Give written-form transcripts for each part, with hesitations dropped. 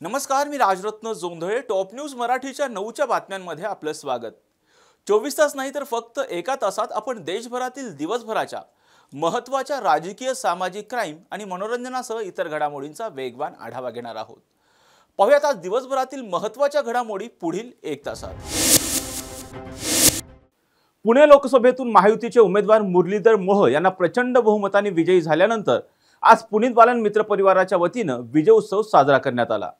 नमस्कार, मी Rajratna Jondhale. Top news मराठीच्या 9च्या बातम्यांमध्ये आपलं स्वागत. 24 तास नाही तर फक्त एका तासात आपण देशभरातील दिवसभराच्या महत्त्वाच्या राजकीय, सामाजिक, क्राईम आणि मनोरंजनासह इतर घडामोडींचा वेगवान आढावा घेणार आहोत. पाहूयात आज दिवसभरातील महत्त्वाच्या घडामोडी पुढील 1 तासात. पुणे लोकसभेतून महायुतीचे उमेदवार मुरलीधर मोहोळ यांना प्रचंड बहुमताने विजयी झाल्यानंतर आज पुनीत बालन मित्र परिवाराच्या वतीनं विजय उत्सव साजरा करण्यात आला.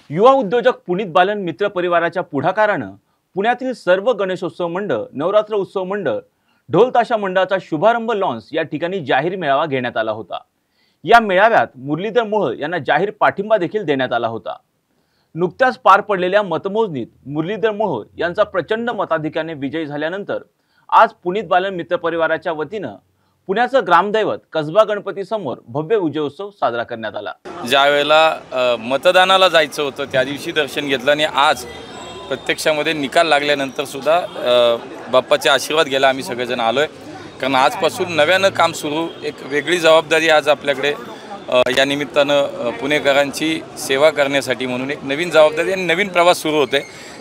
युवा उद्योजक पुनीत बालन मित्र परिवाराच्या पुढाकारानं पुण्यातील सर्व गणेशोत्सव मंडळ, नवरात्र उत्सव मंडळ, ढोल ताशा मंडळाचा शुभारंभ लॉन्स या ठिकाणी जाहीर मेळावा घेण्यात आला होता. या मेळाव्यात मुरलीधर मोहोळ यांना जाहीर पाठिंबा देखील देण्यात आला होता. नुकत्याच पार पडलेल्या मतमोजणीत मुरलीधर मोहोळ यांचा प्रचंड मताधिक्याने विजय झाल्यानंतर आज पुनीत बालन मित्र परिवाराच्या वतीनं पुण्याचं ग्रामदैवत कसबा गणपती समोर भव्य विजयोत्सव साजरा करण्यात आला. ज्यावेळेला मतदानाला जायचं होतं त्या दिवशी दर्शन घेतलं आणि आज प्रत्यक्षामध्ये निकाल लागल्यानंतर सुद्धा बाप्पाचे आशीर्वाद घ्यायला आम्ही सगळेजण आलोय. कारण आजपासून नव्यानं काम सुरू, एक वेगळी जबाबदारी आज आपल्याकडे या निमित्तानं पुणेकरांची सेवा करण्यासाठी म्हणून एक नवीन जबाबदारी आणि नवीन प्रवास सुरू होते.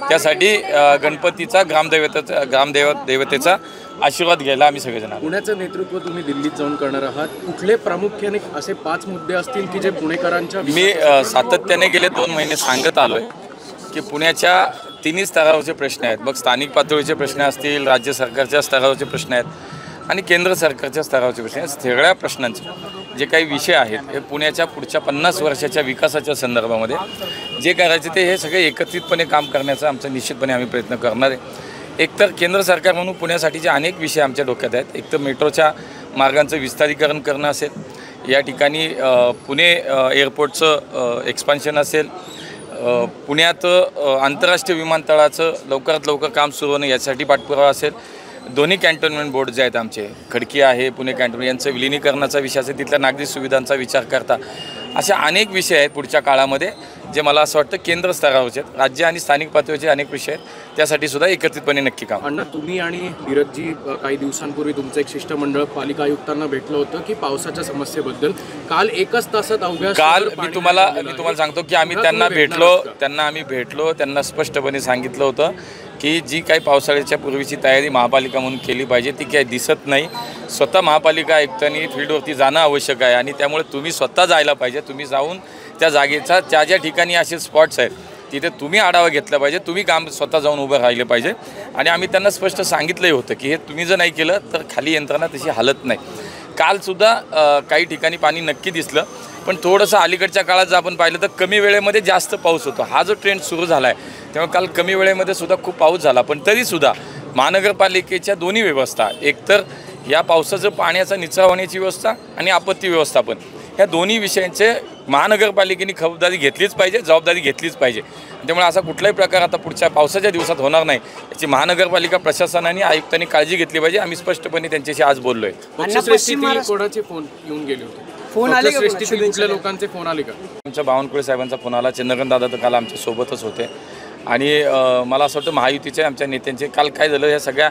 त्यासाठी गणपतीचा ग्रामदेवतेचा आशीर्वाद घ्यायला आम्ही सगळेजण. पुण्याचं नेतृत्व तुम्ही दिल्लीत जाऊन करणार आहात. कुठले प्रामुख्याने असे 5 मुद्दे असतील की जे पुणेकरांच्या मी सातत्याने गेले 2 महिने सांगत आलोय की पुण्याच्या 3 स्तरावरचे प्रश्न आहेत. मग स्थानिक पातळीचे प्रश्न असतील, राज्य सरकारच्या स्तरावरचे प्रश्न आहेत आणि केंद्र सरकारच्या स्तरावरचे प्रश्न आहेत. सगळ्या प्रश्नांचे जे काही विषय आहेत हे पुण्याच्या पुढच्या 50 वर्षाच्या विकासाच्या संदर्भामध्ये जे करायचे ते हे सगळे एकत्रितपणे काम करण्याचा आमचा निश्चितपणे आम्ही प्रयत्न करणार आहे. एकतर केंद्र सरकार म्हणून पुण्यासाठीचे अनेक विषय आमच्या डोक्यात आहेत. एक तर मेट्रोच्या मार्गांचं विस्तारीकरण करणं असेल, या ठिकाणी पुणे एअरपोर्टचं एक्सपान्शन असेल, पुण्यात आंतरराष्ट्रीय विमानतळाचं लवकरात लवकर काम सुरू होणं यासाठी पाठपुरावा असेल, दोन्ही कॅन्टोन्मेंट बोर्ड जे आहेत आमचे, खडकी आहे, पुणे कॅन्टोन्मेंट, यांचं विलिनीकरणाचा विषय असेल, तिथल्या नागरी सुविधांचा विचार करता अशा अनेक विषय आहेत पुढच्या काळामध्ये जे मला असं वाटतं केंद्र स्तरावरचे आहेत. राज्य आणि स्थानिक पातळीचे अनेक विषय आहेत, त्यासाठी सुद्धा एकत्रितपणे नक्की काम. अण्णा, तुम्ही आणि धीरजजी काही दिवसांपूर्वी तुमचं एक शिष्टमंडळ पालिका आयुक्तांना भेटलं होतं की पावसाच्या समस्येबद्दल. काल 1 तासात अवघ्या काल मी तुम्हाला सांगतो की आम्ही त्यांना भेटलो, त्यांना स्पष्टपणे सांगितलं होतं की जी काही पावसाळ्याच्या पूर्वीची तयारी महापालिका म्हणून केली पाहिजे ती काही दिसत नाही. स्वतः महापालिका आयुक्तांनी फील्डवरती जाणं आवश्यक आहे आणि त्यामुळे तुम्ही स्वतः जायला पाहिजे. तुम्ही जाऊन त्या जागेचा ज्या ठिकाणी असे स्पॉट्स आहेत तिथे तुम्ही आढावा घेतला पाहिजे, तुम्ही काम स्वतः जाऊन उभं राहिले पाहिजे. आणि आम्ही त्यांना स्पष्ट सांगितलंही होतं की हे तुम्ही जर नाही केलं तर खाली यंत्रणा तशी हालत नाही. कालसुद्धा काही ठिकाणी पाणी नक्की दिसलं, पण थोडंसं अलीकडच्या काळात जर आपण पाहिलं तर कमी वेळेमध्ये जास्त पाऊस होतो. हा जो ट्रेंड सुरू झाला आहे त्यामुळे काल कमी वेळेमध्ये सुद्धा खूप पाऊस झाला. पण तरीसुद्धा महानगरपालिकेच्या दोन्ही व्यवस्था, एकतर या पावसाचं पाण्याचा निचरा होण्याची व्यवस्था आणि आपत्ती व्यवस्थापन, ह्या दोन्ही विषयांचे महानगरपालिकेने जबाबदारी घेतलीच पाहिजे. त्यामुळे असा कुठलाही प्रकार आता पुढच्या पावसाच्या दिवसात होणार नाही याची महानगरपालिका प्रशासनाने आयुक्तांनी काळजी घेतली पाहिजे. आम्ही स्पष्टपणे त्यांच्याशी आज बोललोय. कोणाचे फोन येऊन गेले होते? फोन आले का? कुठल्या लोकांचे फोन आले का? आमच्या बावनकुळे साहेबांचा फोन आला. चंद्रकांत दादा तर काल आमच्या सोबतच होते आणि मला असं वाटतं महायुतीचे आमच्या नेत्यांचे काल काय झालं, ह्या सगळ्या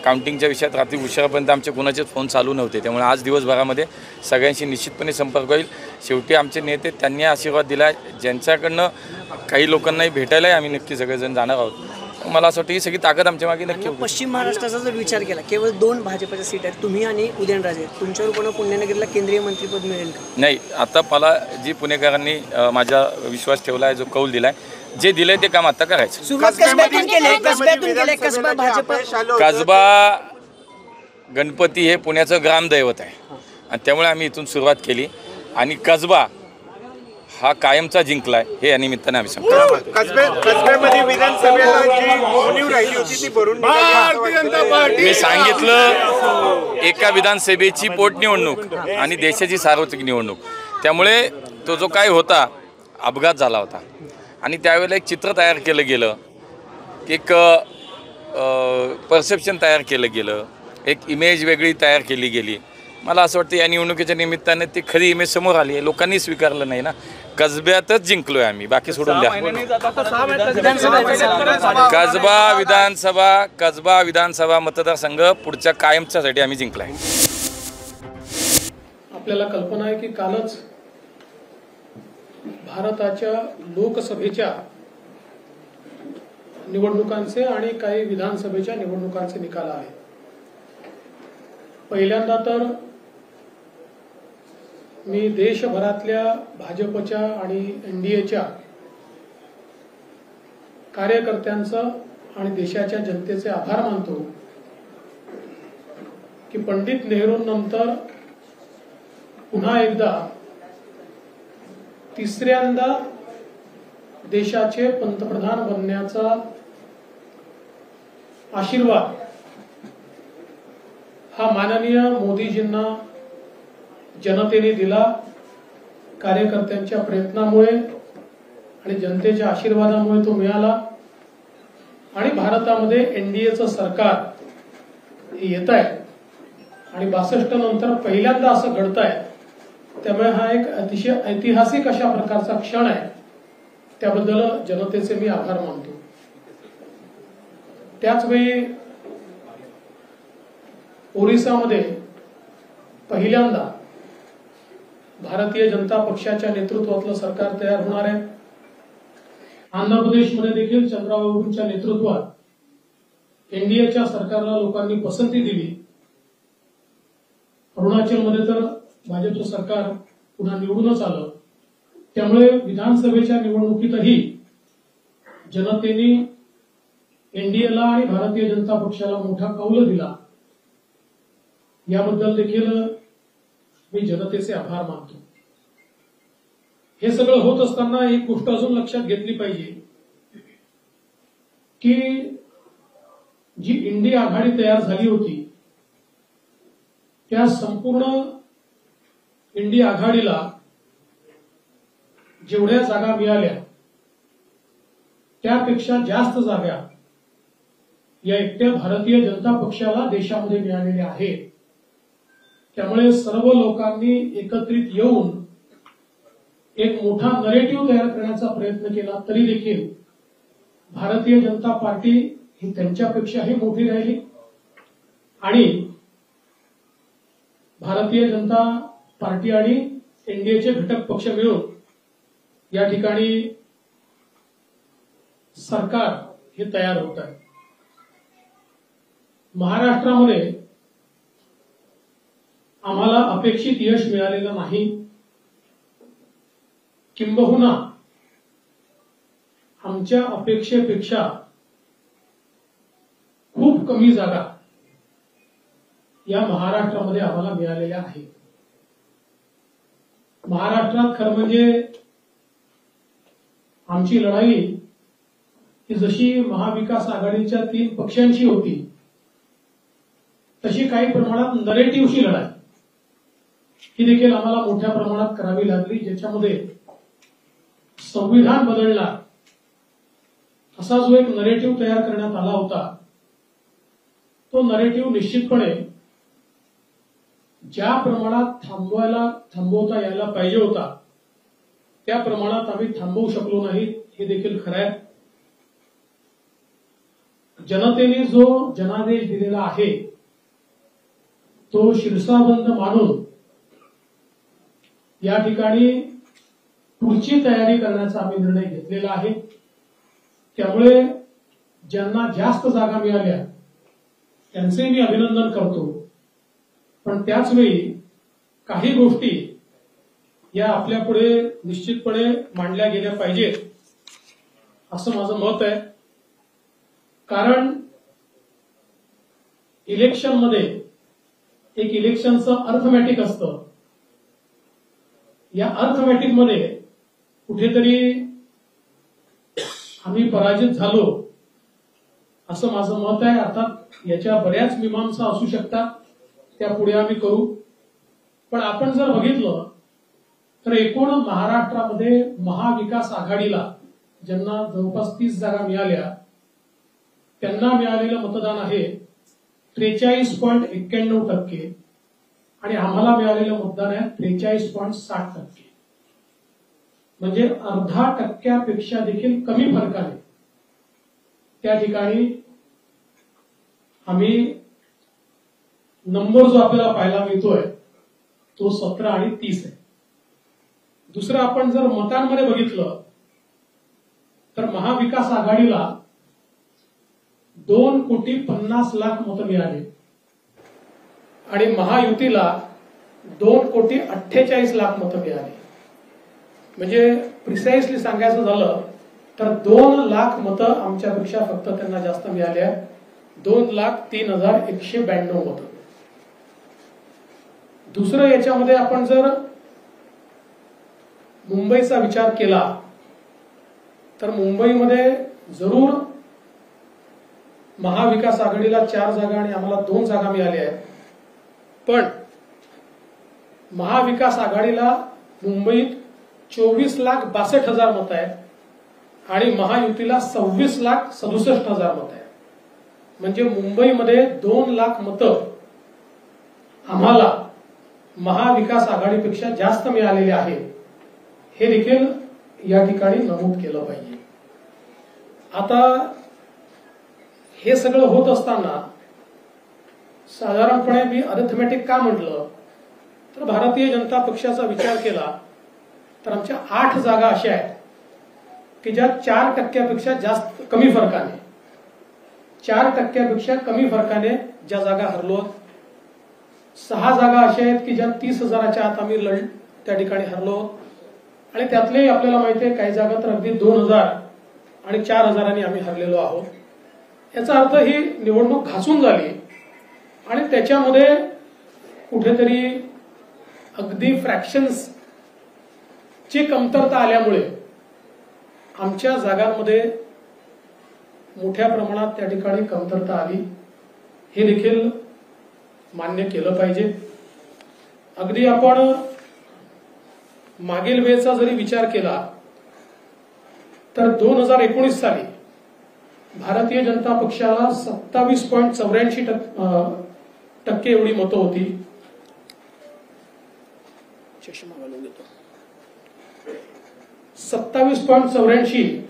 काउंटिंगच्या विषयात रात्री उशिरापर्यंत आमचे कोणाचेच फोन चालू नव्हते. त्यामुळे आज दिवसभरामध्ये सगळ्यांशी निश्चितपणे संपर्क होईल. शेवटी आमचे नेते त्यांनी आशीर्वाद दिला, ज्यांच्याकडनं काही लोकांनाही भेटायलाही आम्ही नक्की सगळेजण जाणार आहोत. मला असं वाटतं ही सगळी ताकद आमच्या मागे नक्की. पश्चिम महाराष्ट्राचा जर विचार केला, केवळ 2 भाजपच्या सीट आहेत, तुम्ही आणि उदयनराजे, तुमच्यावर कोणा पुण्यनगरीला केंद्रीय मंत्रिपद मिळेल का? नाही, आता मला जी पुणेकरांनी माझा विश्वास ठेवला आहे, जो कौल दिला आहे, जे दिलंय ते काम आता करायचं. कसबा गणपती हे पुण्याचं ग्रामदैवत आहे आणि त्यामुळे आम्ही इथून सुरुवात केली आणि कसबा हा कायमचा जिंकलाय हे या निमित्ताने आम्ही सांगतो. कसब्यामध्ये विधानसभेला जी उणीव राहिली होती ती भरून मी सांगितलं एका विधानसभेची पोटनिवडणूक आणि देशाची सार्वत्रिक निवडणूक, त्यामुळे तो जो काय होता अपघात झाला होता आणि त्यावेळेला एक चित्र तयार केलं गेलं, एक परसेप्शन तयार केलं गेलं, एक इमेज वेगळी तयार केली गेली. मला असं वाटतं या निवडणुकीच्या निमित्ताने ती खरी इमेज समोर आली आहे. लोकांनी स्वीकारलं नाही ना, कसब्यातच जिंकलोय आम्ही, बाकी सोडून द्या. कसबा विधानसभा मतदारसंघ पुढच्या कायमच्यासाठी आम्ही जिंकलाय. आपल्याला कल्पना आहे की कालच भारताच्या लोकसभेच्या निवडणुकांचे आणि काही विधानसभेच्या निवडणुकांचे निकाल आहे. पहिल्यांदा तर मी देशभरातल्या भाजपच्या आणि एनडीएच्या कार्यकर्त्यांचं आणि देशाच्या जनतेचे आभार मानतो की पंडित नेहरूंनंतर पुन्हा एकदा तिसऱ्यांदा देशाचे पंतप्रधान बनण्याचा आशीर्वाद हा माननीय मोदीजींना जनतेने दिला. कार्यकर्त्यांच्या प्रयत्नामुळे आणि जनतेच्या आशीर्वादामुळे तो मिळाला आणि भारतामध्ये एनडीएचं सरकार येत आहे आणि 62 नंतर पहिल्यांदा असं घडत आहे. त्यामुळे हा एक अतिशय ऐतिहासिक अशा प्रकारचा क्षण आहे. त्याबद्दल जनतेचे मी आभार मानतो. त्याचवेळी ओरिसामध्ये पहिल्यांदा भारतीय जनता पक्षाच्या नेतृत्वातलं सरकार तयार होणार आहे. आंध्र प्रदेशमध्ये देखील चंद्राबाबूंच्या नेतृत्वात एनडीएच्या सरकारला लोकांनी पसंती दिली. अरुणाचलमध्ये तर भाजपचं सरकार पुन्हा निवडूनच आलं. त्यामुळे विधानसभेच्या निवडणुकीतही जनतेने एनडीएला आणि भारतीय जनता पक्षाला मोठा कौल दिला. याबद्दल देखील मी जनतेचे आभार मानतो. हे सगळं होत असताना एक गोष्ट अजून लक्षात घेतली पाहिजे की जी इंडी आघाडी तयार झाली होती त्या संपूर्ण इंडी आघाडीला जेवढ्या जागा मिळाल्या त्यापेक्षा जास्त जागा या एकट्या भारतीय जनता पक्षाला देशामध्ये मिळालेल्या आहेत. त्यामुळे सर्व लोकांनी एकत्रित येऊन एक मोठा नरेटिव्ह तयार करण्याचा प्रयत्न केला तरी देखील भारतीय जनता पार्टी ही त्यांच्यापेक्षाही मोठी राहिली आणि भारतीय जनता पार्टी आणि एनडीएचे घटक पक्ष मिळून या ठिकाणी सरकार हे तयार होत आहे. महाराष्ट्रामध्ये आम्हाला अपेक्षित यश मिळालेलं नाही. किंबहुना आमच्या अपेक्षेपेक्षा खूप कमी जागा या महाराष्ट्रामध्ये आम्हाला मिळालेल्या आहेत. महाराष्ट्रात खरं म्हणजे आमची लढाई ही जशी महाविकास आघाडीच्या 3 पक्षांची होती तशी काही प्रमाणात नरेटिव्हची लढाई ही देखील आम्हाला मोठ्या प्रमाणात करावी लागली. ज्याच्यामध्ये संविधान बदलणार असा जो एक नरेटिव्ह तयार करण्यात आला होता तो नरेटिव्ह निश्चितपणे ज्या प्रमाणात थांबवता यायला पाहिजे होता त्या प्रमाणात आम्ही थांबवू शकलो नाही हे देखील खरं आहे. जनतेने जो जनादेश दिलेला आहे तो शिरसाबंद मानून या ठिकाणी पुढची तयारी करण्याचा आम्ही निर्णय घेतलेला आहे. त्यामुळे ज्यांना जास्त जागा मिळाल्या त्यांचे मी अभिनंदन करतो. पण त्याच वेळी काही गोष्टी या आपल्या पुढे निश्चितपणे मांडल्या गेल्या पाहिजेत असं माझं मत आहे. कारण इलेक्शनमध्ये एक इलेक्शनचं अर्थमॅटिक असतं. या अर्थमॅटिक मध्ये कुठेतरी आम्ही पराजित झालो असं माझं मत आहे. अर्थात याच्या बऱ्याच मीमांसा असू शकतात, त्या पुढे आम्ही करू. पण आपण जर बघितलं तर एकूण महाराष्ट्रामध्ये महाविकास आघाडीला ज्यांना जवळपास 30 जागा मिळाल्या त्यांना मिळालेलं मतदान आहे 43.91% आणि आम्हाला मिळालेलं मतदान आहे 43.60%. म्हणजे अर्धा टक्क्यापेक्षा देखील कमी फरकाने त्या ठिकाणी आम्ही नंबर जो आपल्याला पाहायला मिळतोय तो 17 आणि 30 आहे. दुसरं आपण जर मतांमध्ये बघितलं तर महाविकास आघाडीला 2,50,00,000 मतं मिळाली आणि महायुतीला 2,48,00,000 मतं मिळाली. म्हणजे प्रिसाइसली सांगायचं झालं तर 2,00,000 मतं आमच्यापेक्षा फक्त त्यांना जास्त मिळाली आहेत. 2,03,192 मतं. दुसरं याच्यामध्ये आपण जर मुंबईचा विचार केला तर मुंबईमध्ये जरूर महाविकास आघाडीला 4 जागा आणि आम्हाला 2 जागा मिळाल्या आहेत. पण महाविकास आघाडीला मुंबईत 24,62,000 मतं आहेत आणि महायुतीला 26,67,000 मतं आहेत. म्हणजे मुंबईमध्ये 2,00,000 मतं आम्हाला महाविकास आघाडीपेक्षा जास्त मिळालेले आहे. हे देखील या ठिकाणी नमूद केलं पाहिजे. आता हे सगळं होत असताना साधारणपणे मी अरिथमेटिक का म्हटलं तर भारतीय जनता पक्षाचा विचार केला तर आमच्या 8 जागा अशा आहेत की ज्या 4% जास्त कमी फरकाने 4% कमी फरकाने ज्या जागा हरलो. 6 जागा अशा आहेत की ज्या 30,000च्या आत आम्ही त्या ठिकाणी हरलो आणि त्यातले आपल्याला माहिती आहे काही जागा तर अगदी 2,000 आणि 4,000 आम्ही हरलेलो आहोत. याचा अर्थ ही निवडणूक घासून झाली आणि त्याच्यामध्ये कुठेतरी अगदी फ्रॅक्शन्स ची कमतरता आल्यामुळे आमच्या जागांमध्ये मोठ्या प्रमाणात त्या ठिकाणी कमतरता आली. हे देखील मान्य केलं पाहिजे. अगदी आपण मागील वेळेचा जरी विचार केला तर 2019 साली भारतीय जनता पक्षाला 27.84% एवढी मतं होती. चष्मा घालून घेतो. 27.84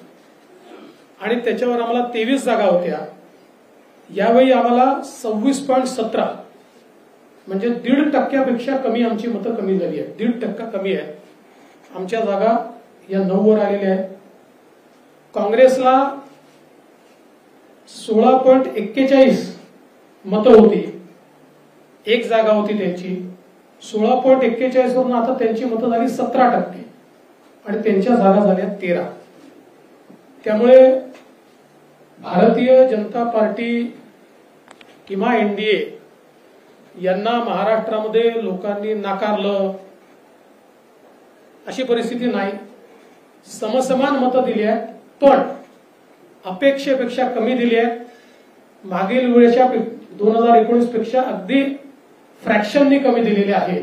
आणि त्याच्यावर आम्हाला 23 जागा होत्या. यावेळी आम्हाला 26.17 म्हणजे 1.5% कमी आमची मतं कमी झाली आहेत. 1.5% कमी आहे. आमच्या जागा या 9 वर आलेल्या आहेत. काँग्रेसला 16.41 मतं होती. 1 जागा होती त्यांची. 16.41 वरून आता त्यांची मतं झाली 17% आणि त्यांच्या जागा झाल्या 13. त्यामुळे भारतीय जनता पार्टी किंवा एनडीए यांना महाराष्ट्रामध्ये लोकांनी नाकारलं अशी परिस्थिती नाही. समसमान मतं दिली आहेत पण अपेक्षेपेक्षा कमी दिली आहेत. मागील वेळेच्या 2019 पेक्षा अगदी फ्रॅक्शननी कमी दिलेले आहे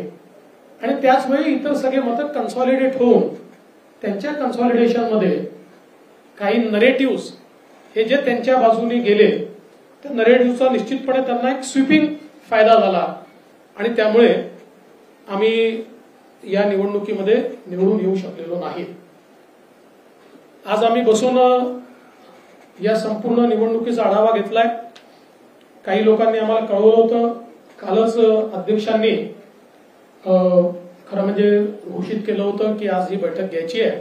आणि त्याचवेळी इतर सगळे मतं कन्सॉलिडेट होऊन त्यांच्या कन्सॉलिडेशन मध्ये काही नरेटिव्ह हे जे त्यांच्या बाजूने गेले त्या नरेटिव्हचा निश्चितपणे त्यांना एक स्वीपिंग फायदा झाला आणि त्यामुळे आम्ही या निवडणुकीमध्ये निवडून येऊ शकलेलो नाही. आज आम्ही बसून या संपूर्ण निवडणुकीचा आढावा घेतलाय. काही लोकांनी आम्हाला कळवलं होतं. कालच अध्यक्षांनी खरं म्हणजे घोषित केलं होतं की आज ही बैठक घ्यायची आहे.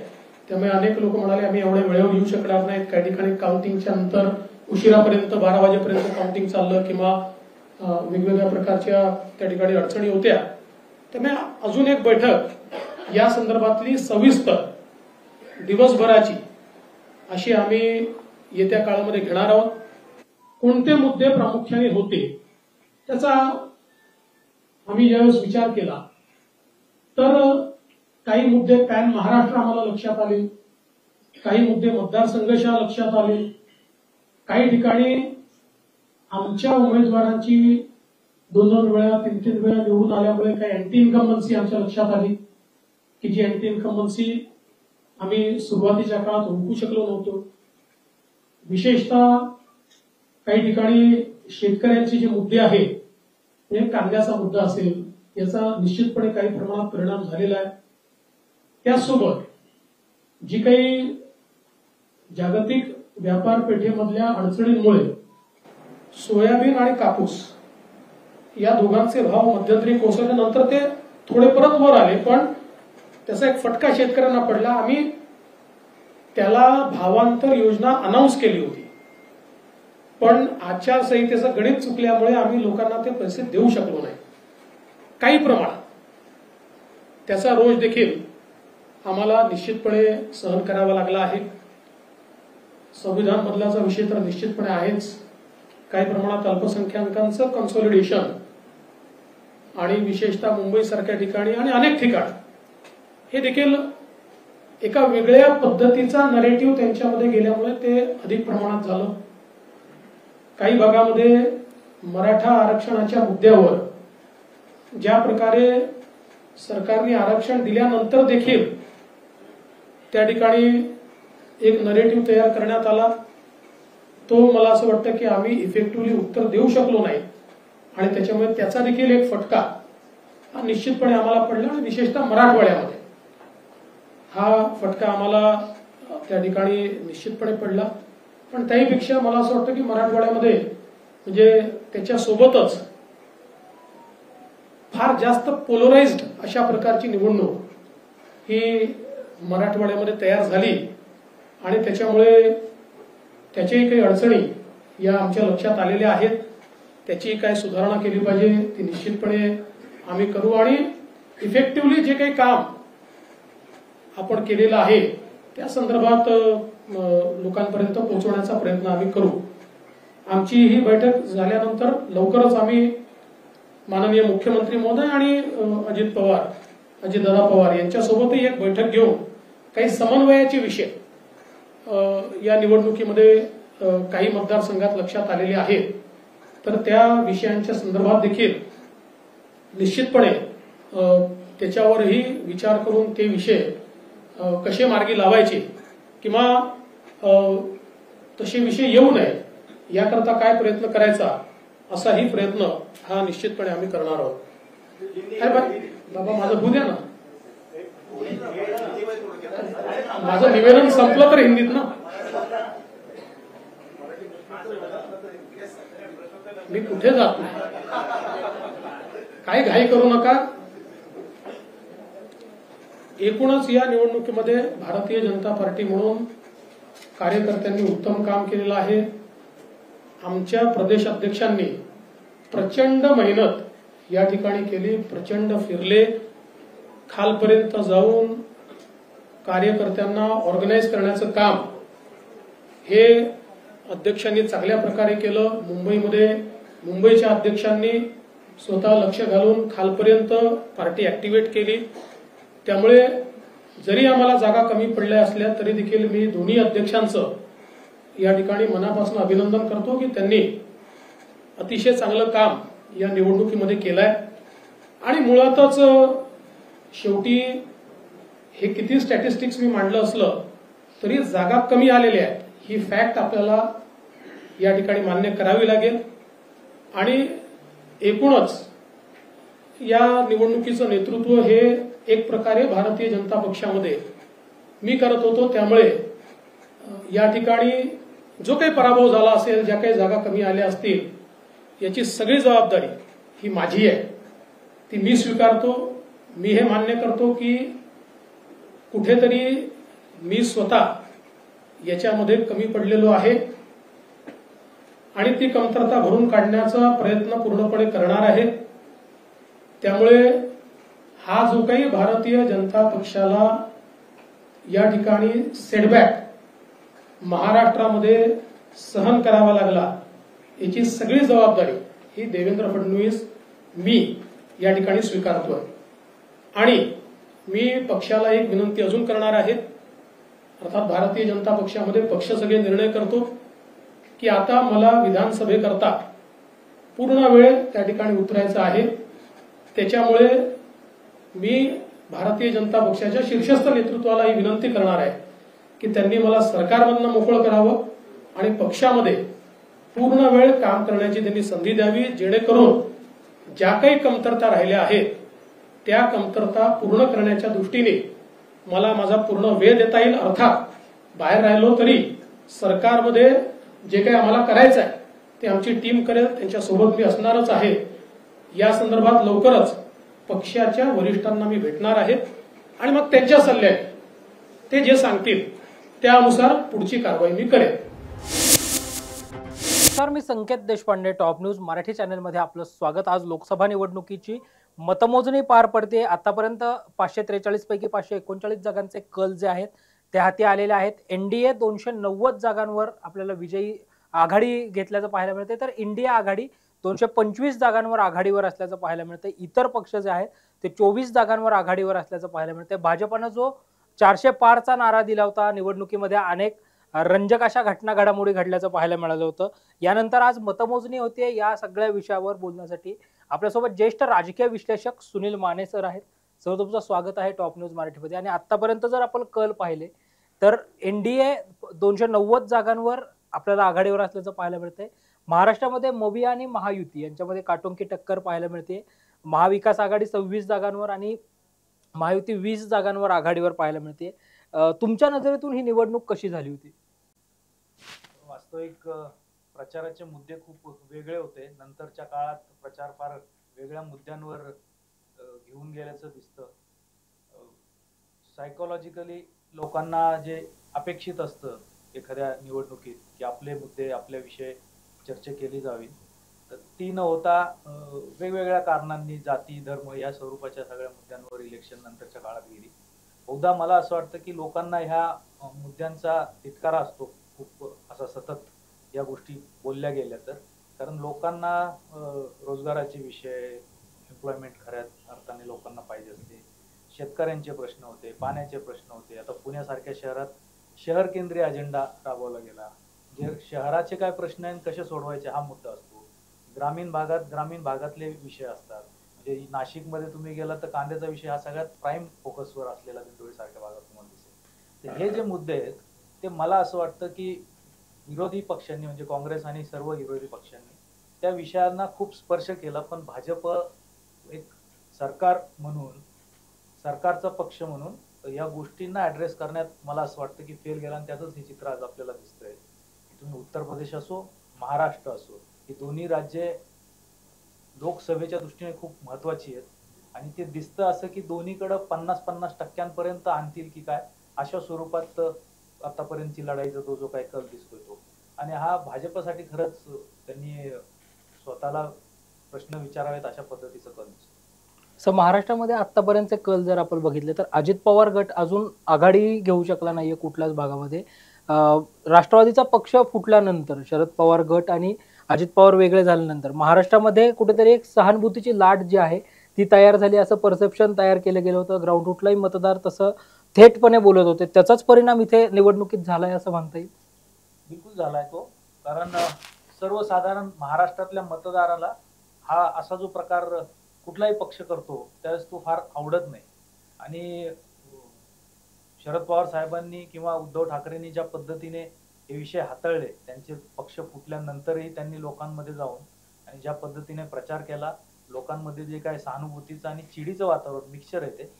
त्यामुळे अनेक लोक म्हणाले आम्ही एवढ्या वेळेवर येऊ शकणार नाहीत. काही ठिकाणी काउंटिंगच्या नंतर उशिरापर्यंत 12 वाजेपर्यंत काउंटिंग चाललं किंवा वेगवेगळ्या प्रकारच्या त्या ठिकाणी अडचणी होत्या. त्यामुळे अजून एक बैठक या संदर्भातली सविस्तर दिवसभराची अशी आम्ही येत्या काळामध्ये घेणार आहोत. कोणते मुद्दे प्रामुख्याने होते त्याचा आम्ही ज्यावेळेस विचार केला तर काही मुद्दे पॅन महाराष्ट्र आम्हाला लक्षात आले, काही मुद्दे मतदारसंघाच्या लक्षात आले, काही ठिकाणी आमच्या उमेदवारांची 2-2 वेळा 3-3 वेळा निवडून आल्यामुळे काही अँटी इन्कम्बन्सी आमच्या लक्षात आली की जी अँटी इन्कम्बन्सी आम्ही सुरुवातीच्या काळात ओळखू शकलो नव्हतो. विशेषतः काही ठिकाणी शेतकऱ्यांचे जे मुद्दे आहेत, म्हणजे कांद्याचा मुद्दा असेल, याचा निश्चितपणे काही प्रमाणात परिणाम झालेला आहे. त्यासोबत जी काही जागतिक व्यापार पेठेमधल्या अडचणींमुळे सोयाबीन आणि कापूस या दोघांचे भाव मध्यंतरी कोसळल्यानंतर ते थोडे परत वर आले, पण त्याचा एक फटका शेतकऱ्यांना पडला. आम्ही त्याला भावांतर योजना अनाऊन्स केली होती, पण आचारसंहितेचं गणित चुकल्यामुळे आम्ही लोकांना ते पैसे देऊ शकलो नाही. काही प्रमाणात त्याचा रोष देखील आम्हाला निश्चितपणे सहन करावा लागला आहे. संविधान बदलाचा विषय तर निश्चितपणे आहेच. काही प्रमाणात अल्पसंख्याकांचं कन्सॉलिडेशन आणि विशेषतः मुंबईसारख्या ठिकाणी आणि अनेक ठिकाणी हे देखील एका वेगळ्या पद्धतीचा नरेटिव्ह त्यांच्यामध्ये गेल्यामुळे ते अधिक प्रमाणात झालं. काही भागामध्ये मराठा आरक्षणाच्या मुद्द्यावर ज्या प्रकारे सरकारने आरक्षण दिल्यानंतर देखील त्या ठिकाणी एक नरेटिव्ह तयार करण्यात आला, तो मला असं वाटतं की आम्ही इफेक्टिव्हली उत्तर देऊ शकलो नाही आणि त्याच्यामुळे त्याचा देखील एक फटका हा निश्चितपणे आम्हाला पडला आणि विशेषतः मराठवाड्यामध्ये हा फटका आम्हाला त्या ठिकाणी निश्चितपणे पडला. पण त्याहीपेक्षा मला असं वाटतं की मराठवाड्यामध्ये म्हणजे त्याच्यासोबतच फार जास्त पोलराइज्ड अशा प्रकारची निवडणूक ही मराठवाड्यामध्ये तयार झाली आणि त्याच्यामुळे त्याच्याही काही अडचणी या आमच्या लक्षात आलेल्या आहेत. त्याची काय सुधारणा केली पाहिजे ती निश्चितपणे आम्ही करू आणि इफेक्टिव्हली जे काही काम आपण केलेलं आहे त्या संदर्भात लोकांपर्यंत पोहोचवण्याचा प्रयत्न आम्ही करू. आमची ही बैठक झाल्यानंतर लवकरच आम्ही माननीय मुख्यमंत्री महोदय आणि अजितदादा पवार यांच्यासोबतही एक बैठक घेऊन काही समन्वयाचे विषय या निवडणुकीमध्ये काही मतदारसंघात लक्षात आलेले आहेत, तर त्या विषयांच्या संदर्भात देखील निश्चितपणे त्याच्यावरही विचार करून ते विषय कसे मार्गी लावायचे किंवा तसे विषय येऊ नये याकरता काय प्रयत्न करायचा असाही प्रयत्न हा निश्चितपणे आम्ही करणार आहोत. बाबा माझं होऊ द्या ना, माझं निवेदन संपलं तर हिंदीत ना. मी कुठे जात नाही, काही घाई करू नका. एकूणच या निवडणुकीमध्ये भारतीय जनता पार्टी म्हणून कार्यकर्त्यांनी उत्तम काम केलेलं आहे. आमच्या प्रदेश अध्यक्षांनी प्रचंड मेहनत या ठिकाणी केली, प्रचंड फिरले, खालपर्यंत जाऊन कार्यकर्त्यांना ऑर्गनाईज करण्याचं काम हे अध्यक्षांनी चांगल्या प्रकारे केलं. मुंबईच्या अध्यक्षांनी स्वतः लक्ष घालून खालपर्यंत पार्टी ऍक्टिव्हेट केली. त्यामुळे जरी आम्हाला जागा कमी पडल्या असल्या तरी देखील मी दोन्ही अध्यक्षांचं या ठिकाणी मनापासून अभिनंदन करतो की त्यांनी अतिशय चांगलं काम या निवडणुकीमध्ये केलंय. आणि मुळातच शेवटी हे किती स्टॅटिस्टिक्स मी मांडलं असलं तरी जागा कमी आलेल्या आहेत ही फॅक्ट आपल्याला या ठिकाणी मान्य करावी लागेल. आणि एकूणच या निवडणुकीचं नेतृत्व हे एक प्रकारे भारतीय जनता पक्षामध्ये मी करत होतो. त्यामुळे या ठिकाणी जो काही पराभव झाला असेल, ज्या काही जागा कमी आल्या असतील, याची सगळी जबाबदारी ही माझी आहे, ती मी स्वीकारतो. मी हे मान्य करतो की कुठेतरी मी स्वतः याच्यामध्ये कमी पडलेलो आहे आणि ती कमतरता भरून काढण्याचा प्रयत्न पूर्णपणे करणार आहे. त्यामुळे हा जो काही भारतीय जनता पक्षाला या ठिकाणी सेटबॅक महाराष्ट्रामध्ये सहन करावा लागला, याची सगळी जबाबदारी ही देवेंद्र फडणवीस मी या ठिकाणी स्वीकारतोय. आणि मी पक्षाला एक विनंती अजून करणार आहे. अर्थात भारतीय जनता पक्षामध्ये पक्ष सगळे निर्णय करतो की आता मला विधानसभेकरता पूर्ण वेळ त्या ठिकाणी उतरायचं आहे. त्याच्यामुळे मी भारतीय जनता पक्षाच्या शीर्षस्थ नेतृत्वाला ही विनंती करणार आहे की त्यांनी मला सरकारमधनं मोकळं करावं आणि पक्षामध्ये पूर्ण वेळ काम करण्याची त्यांनी संधी द्यावी, जेणेकरून ज्या काही कमतरता राहिल्या आहेत त्या कमतरता पूर्ण करण्याच्या दृष्टीने मला माझा पूर्ण वेळ देता येईल. अर्थात बाहेर राहिलो तरी सरकारमध्ये जे काही आम्हाला करायचं आहे ते आमची टीम करेल, त्यांच्यासोबत मी असणारच आहे. या संदर्भात लवकरच पक्षाच्या वरिष्ठांना मी भेटणार आहे आणि मग त्यांच्या सल्ल्याने ते जे सांगतील त्यानुसार पुढची कारवाई मी करेन. सर, मी संकेत देशपांडे, टॉप न्यूज मराठी चॅनलमध्ये आपलं स्वागत. आज लोकसभा निवडणुकीची मतमोजणी पार पडते. आतापर्यंत 543 पैकी 539 जागांचे कल जे आहेत ते हाती आलेले आहेत. एनडीए 290 जागांवर आपल्याला विजयी आघाडी घेतल्याचं पाहायला मिळते, तर इंडिया आघाडी 225 जागांवर आघाडीवर असल्याचं पाहायला मिळते. इतर पक्ष जे आहेत ते 24 जागांवर आघाडीवर असल्याचं पाहायला मिळते. भाजपनं जो 400 पारचा नारा दिला होता, निवडणुकीमध्ये अनेक रंजक अशा घडामोडी घडल्याचं पाहायला मिळालं होतं. यानंतर आज मतमोजणी होते. या सगळ्या विषयावर बोलण्यासाठी आपल्यासोबत ज्येष्ठ राजकीय विश्लेषक सुनील माने सर आहेत. सर, तुमचं स्वागत आहे टॉप न्यूज मराठीमध्ये. आणि आतापर्यंत जर आपण कल पाहिले तर एनडीए 290 जागांवर आपल्याला आघाडीवर असल्याचं पाहायला मिळतंय. महाराष्ट्रामध्ये मोबिया आणि महायुती यांच्यामध्ये काटोंकी टक्कर पाहायला मिळते. महाविकास आघाडी 26 जागांवर आणि महायुती 20 जागांवर आघाडीवर पाहायला मिळते. तुमच्या नजरेतून ही निवडणूक कशी झाली होती? वास्तविक प्रचाराचे मुद्दे खूप वेगळे होते. नंतरच्या काळात प्रचार फार वेगळ्या मुद्द्यांवर घेऊन गेल्याचं दिसतं. सायकोलॉजिकली लोकांना जे अपेक्षित असतं एखाद्या निवडणुकीत की आपले मुद्दे, आपल्या विषय चर्चा केली जावी, तर ती न होता वेगवेगळ्या कारणांनी जाती, धर्म या स्वरूपाच्या सगळ्या मुद्द्यांवर इलेक्शन नंतरच्या काळात गेली. बहुधा मला असं वाटतं की लोकांना ह्या मुद्द्यांचा तिटकारा असतो खूप असा सतत या गोष्टी बोलल्या गेल्या तर. कारण लोकांना रोजगाराचे विषय, एम्प्लॉयमेंट खऱ्या अर्थाने लोकांना पाहिजे असते, शेतकऱ्यांचे प्रश्न होते, पाण्याचे प्रश्न होते. आता पुण्यासारख्या शहरात शहर केंद्रीय अजेंडा राबवला गेला. जे शहराचे काय प्रश्न आहेत कसे सोडवायचे हा मुद्दा असतो. ग्रामीण भागातले विषय असतात. म्हणजे नाशिकमध्ये तुम्ही गेला तर कांद्याचा विषय हा सगळ्यात प्राईम फोकसवर असलेला दिंडोरी सारख्या भागात तुम्हाला दिसेल. तर हे जे मुद्दे आहेत ते मला असं वाटतं की विरोधी पक्षांनी म्हणजे काँग्रेस आणि सर्व विरोधी पक्षांनी त्या विषयांना खूप स्पर्श केला. पण भाजप एक सरकार म्हणून, सरकारचा पक्ष म्हणून या गोष्टींना ॲड्रेस करण्यात मला असं वाटतं की फेल गेला. आणि त्याचंच हे चित्र आज आपल्याला दिसतंय. तुम्ही उत्तर प्रदेश असो, महाराष्ट्र असो, ही दोन्ही राज्ये लोकसभेच्या दृष्टीने खूप महत्त्वाची आहेत आणि ते दिसतं असं की दोन्हीकडं 50-50% आणतील की काय अशा स्वरूपात आतापर्यंतची लढाईचा जो काही कल दिसतोय तो. आणि हा भाजपसाठी खरंच त्यांनी स्वतःला प्रश्न विचारावेत अशा पद्धतीचा कल दिसतो. सर, महाराष्ट्रामध्ये आतापर्यंतचे कल जर आपण बघितले तर अजित पवार गट अजून आघाडी घेऊ शकला नाहीये कुठल्याच भागामध्ये. राष्ट्रवादीचा पक्ष फुटल्यानंतर, शरद पवार गट आणि अजित पवार वेगळे झाल्यानंतर महाराष्ट्रामध्ये कुठेतरी एक सहानुभूतीची लाट जी आहे ती तयार झाली असं परसेप्शन तयार केलं गेलं होतं. ग्राउंड रूटलाही मतदार तसं थेटपणे बोलत होते. त्याचाच परिणाम इथे निवडणुकीत झालाय असं म्हणता येईल? बिलकुल झालाय तो. कारण सर्वसाधारण महाराष्ट्रातल्या मतदाराला हा असा जो प्रकार कुठलाही पक्ष करतो त्यावेळेस तो फार आवडत नाही. आणि शरद पवार साहेबांनी किंवा उद्धव ठाकरेंनी ज्या पद्धतीने हे विषय हाताळले, त्यांचे पक्ष फुटल्यानंतरही त्यांनी लोकांमध्ये जाऊन आणि ज्या पद्धतीने प्रचार केला, लोकांमध्ये जे काय सहानुभूतीचं आणि चिडीचं वातावरण मिक्सचर येते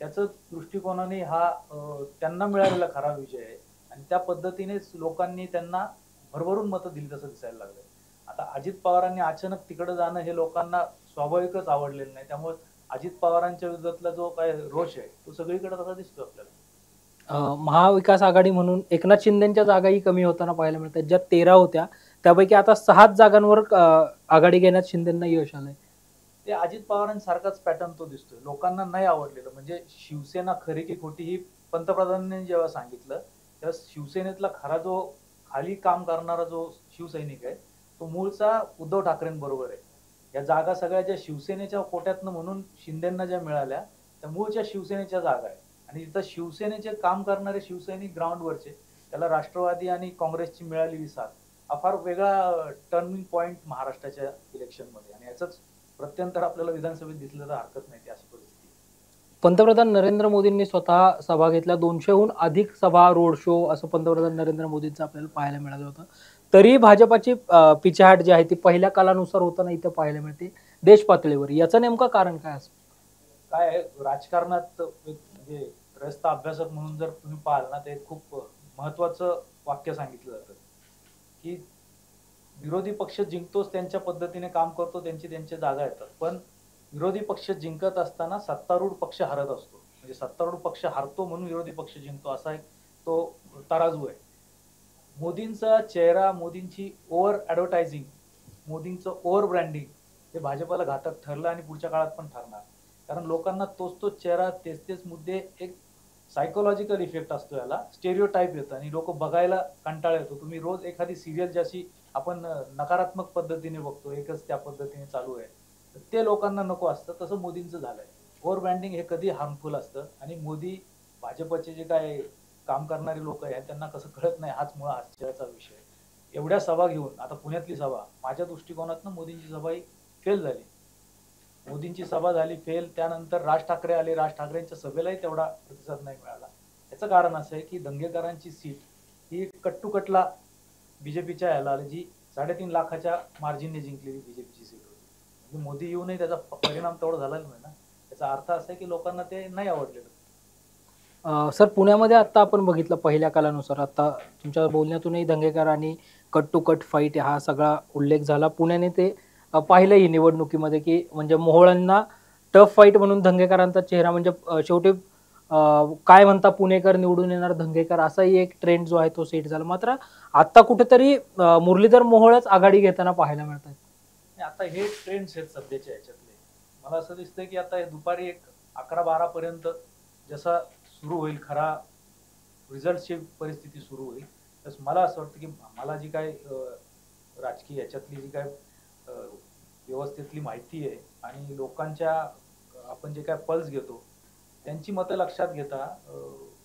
त्याचं दृष्टिकोनाने हा त्यांना मिळालेला खरा विजय आहे. आणि त्या पद्धतीनेच लोकांनी त्यांना भरभरून मतं दिली तसं दिसायला लागलं. आता अजित पवारांनी अचानक तिकडे जाणं हे लोकांना स्वाभाविकच आवडलेलं नाही. त्यामुळे अजित पवारांच्या विरोधातला जो काय रोष आहे तो सगळीकडे तसा दिसतो आपल्याला. महाविकास आघाडी म्हणून एकनाथ शिंदेच्या जागाही कमी होताना पाहायला मिळतात. ज्या 13 होत्या त्यापैकी आता 6 जागांवर आघाडी घेण्यात शिंदेंना यश आलंय. ते अजित पवारांसारखाच पॅटर्न तो दिसतोय. लोकांना नाही आवडलेलं म्हणजे शिवसेना खरी की खोटी ही पंतप्रधानांनी जेव्हा सांगितलं तेव्हा शिवसेनेतला खरा जो खाली काम करणारा जो शिवसैनिक आहे तो मूळचा उद्धव ठाकरेंबरोबर आहे. या जागा सगळ्या ज्या शिवसेनेच्या कोट्यातनं म्हणून शिंदेंना ज्या मिळाल्या त्या मूळच्या शिवसेनेच्या जागा आहेत आणि तिथं शिवसेनेचे काम करणारे शिवसैनिक ग्राउंडवरचे, त्याला राष्ट्रवादी आणि काँग्रेसची मिळालेली साथ हा फार वेगळा टर्निंग पॉईंट महाराष्ट्राच्या इलेक्शनमध्ये, आणि याचंच प्रत्यंतर आपल्याला विधानसभेत दिसलं तर हरकत नाही ती अशी परिस्थिती. पंतप्रधान नरेंद्र मोदींनी स्वतः सभा घेतल्या, 200हून अधिक सभा, रोड शो असं पंतप्रधान नरेंद्र मोदींचं आपल्याला पाहायला मिळालं होतं. तरी भाजपाची पिछेहाट जी आहे ती पहिल्या कालानुसार होताना इथं पाहायला मिळते देश पातळीवर. याचं नेमकं कारण काय असं? काय आहे, राजकारणात म्हणजे ग्रस्त अभ्यासक म्हणून जर तुम्ही पाहाल ना, ते खूप महत्वाचं वाक्य सांगितलं जातं की विरोधी पक्ष जिंकतोच त्यांच्या पद्धतीने काम करतो, त्यांच्या जागा येतात, पण विरोधी पक्ष जिंकत असताना सत्तारूढ पक्ष हरत असतो. म्हणजे सत्तारूढ पक्ष हरतो म्हणून विरोधी पक्ष जिंकतो, असा एक तो तराजू आहे. मोदींचा चेहरा, मोदींची ओव्हर ॲडव्हर्टायझिंग, मोदींचं ओव्हर ब्रँडिंग हे भाजपाला घातक ठरलं आणि पुढच्या काळात पण ठरणार. कारण लोकांना तोच चेहरा, तेच मुद्दे, एक सायकोलॉजिकल इफेक्ट असतो, याला स्टेरिओटाईप येतं आणि लोक बघायला कंटाळा येतो. तुम्ही रोज एखादी सिरियल जशी आपण नकारात्मक पद्धतीने बघतो, एकच त्या पद्धतीने चालू आहे, तर ते लोकांना नको असतं. तसं मोदींचं झालंय. ओव्हर ब्रँडिंग हे कधी हार्मफुल असतं आणि मोदी, भाजपचे जे काय काम करणारी लोक आहेत त्यांना कसं कळत नाही, हाच मुळा आश्चर्याचा विषय. एवढ्या सभा घेऊन, आता पुण्यातली सभा माझ्या दृष्टिकोनातनं मोदींची सभा ही फेल झाली. मोदींची सभा झाली फेल, त्यानंतर राज ठाकरे आले, राज ठाकरेंच्या सभेलाही तेवढा प्रतिसाद नाही मिळाला. याचं कारण असं आहे की दंगेकरांची सीट ही कट्टुकटला बीजेपीच्या ह्याला आली, जी 3.5 लाखाच्या मार्जिनने जिंकलेली बीजेपीची सीट होती. म्हणजे मोदी येऊनही त्याचा परिणाम तेवढा झाला नाही ना. याचा अर्थ असा आहे की लोकांना ते नाही आवडलेलं. सर, पुण्यामध्ये आता आपण बघितलं पहिल्या कालानुसार, आता तुमच्या बोलण्यातूनही दंगेकर आणि कट टू कट फाईट हा सगळा उल्लेख झाला. पुण्याने ते पाहिलंही निवडणुकीमध्ये की म्हणजे मोहोळांना टफ फाईट म्हणून दंगेकरांचा चेहरा, म्हणजे शेवटी काय म्हणता, पुणेकर निवडून येणार, दंगेकर, असाही एक ट्रेंड जो आहे तो सेट झाला. मात्र आता कुठेतरी मुरलीधर मोहोळच आघाडी घेताना पाहायला मिळतात. आता हे ट्रेंड्स आहेत सध्याच्या ह्याच्यातले. मला असं दिसतंय की आता दुपारी 11-12 पर्यंत जसा सुरू होईल खरा रिझल्टची परिस्थिती सुरू होईल, तर मला असं वाटतं की मला जी काय राजकीय याच्यातली जी काय व्यवस्थेतली माहिती आहे आणि लोकांच्या आपण जे काय पल्स घेतो त्यांची मतं लक्षात घेता,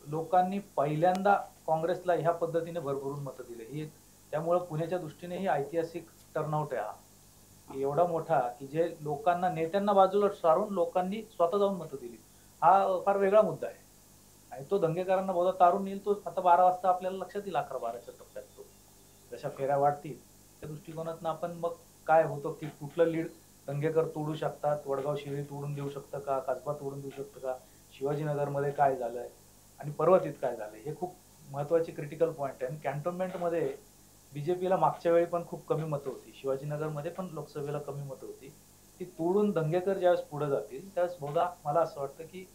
लोकांनी पहिल्यांदा काँग्रेसला ह्या पद्धतीने भरभरून मतं दिले. ही त्यामुळं पुण्याच्या दृष्टीने ही ऐतिहासिक टर्नआउट आहे हा एवढा मोठा, की जे लोकांना, नेत्यांना बाजूला सारून लोकांनी स्वतः जाऊन मतं दिली. हा फार वेगळा मुद्दा आहे आणि तो दंगेकरांना बहुधा तारून येईल. तो आता 12 वाजता आपल्याला लक्षात येईल, 11-12च्या टप्प्यात तो जशा फेऱ्या वाढतील त्या दृष्टिकोनातून आपण मग काय होतं की कुठलं लीड दंगेकर तोडू शकतात, वडगाव शिरी तोडून देऊ शकतं का, कसबा तोडून देऊ शकतं का, शिवाजीनगरमध्ये काय झालंय आणि पर्वतीत काय झालंय, हे खूप महत्त्वाची क्रिटिकल पॉईंट आहे. आणि कॅन्टोन्मेंटमध्ये बीजेपीला मागच्या वेळी पण खूप कमी मतं होती, शिवाजीनगरमध्ये पण लोकसभेला कमी मतं होती. ती तोडून दंगेकर ज्यावेळेस पुढे जातील त्यावेळेस बहुधा मला असं वाटतं की